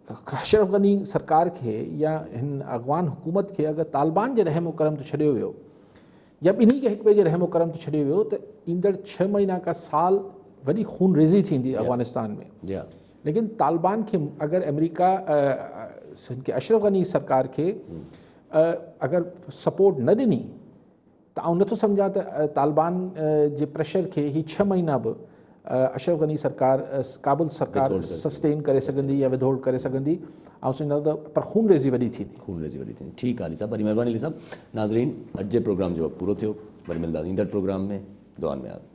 अशरफ गनी सरकार खे या हिन अफ़गान हुकूमत खे अगरि तालिबान जे रहम करम ते छॾियो वियो या ॿिन्ही खे हिक ॿिए जे रहम करम ते छॾियो वियो त ईंदड़ 6 महीना का साल वॾी खून रेज़ी थींदी अफ़गानिस्तान में। लेकिन तालिबान खे अगरि अमेरिका अशरफ गनी सरकार खे अगरि सपोर्ट न ॾिनी त आउं नथो सम्झां त तालिबान जे प्रेशर खे ही 6 महीना बि अशरफ गनी सरकार काबुल सरकार सस्टेन करे सघंदी या विदहोल्ड करे सघंदी। ऐं सम्झां त पर खून रेज़ी वॾी थींदी। ठीकु आहे अली साहब, वरी महिरबानी अली साहब। नाज़रीन, अॼु जे प्रोग्राम जो वक़्तु पूरो थियो, वरी मिलंदासीं ईंदड़ प्रोग्राम में। दुआनि में यादि।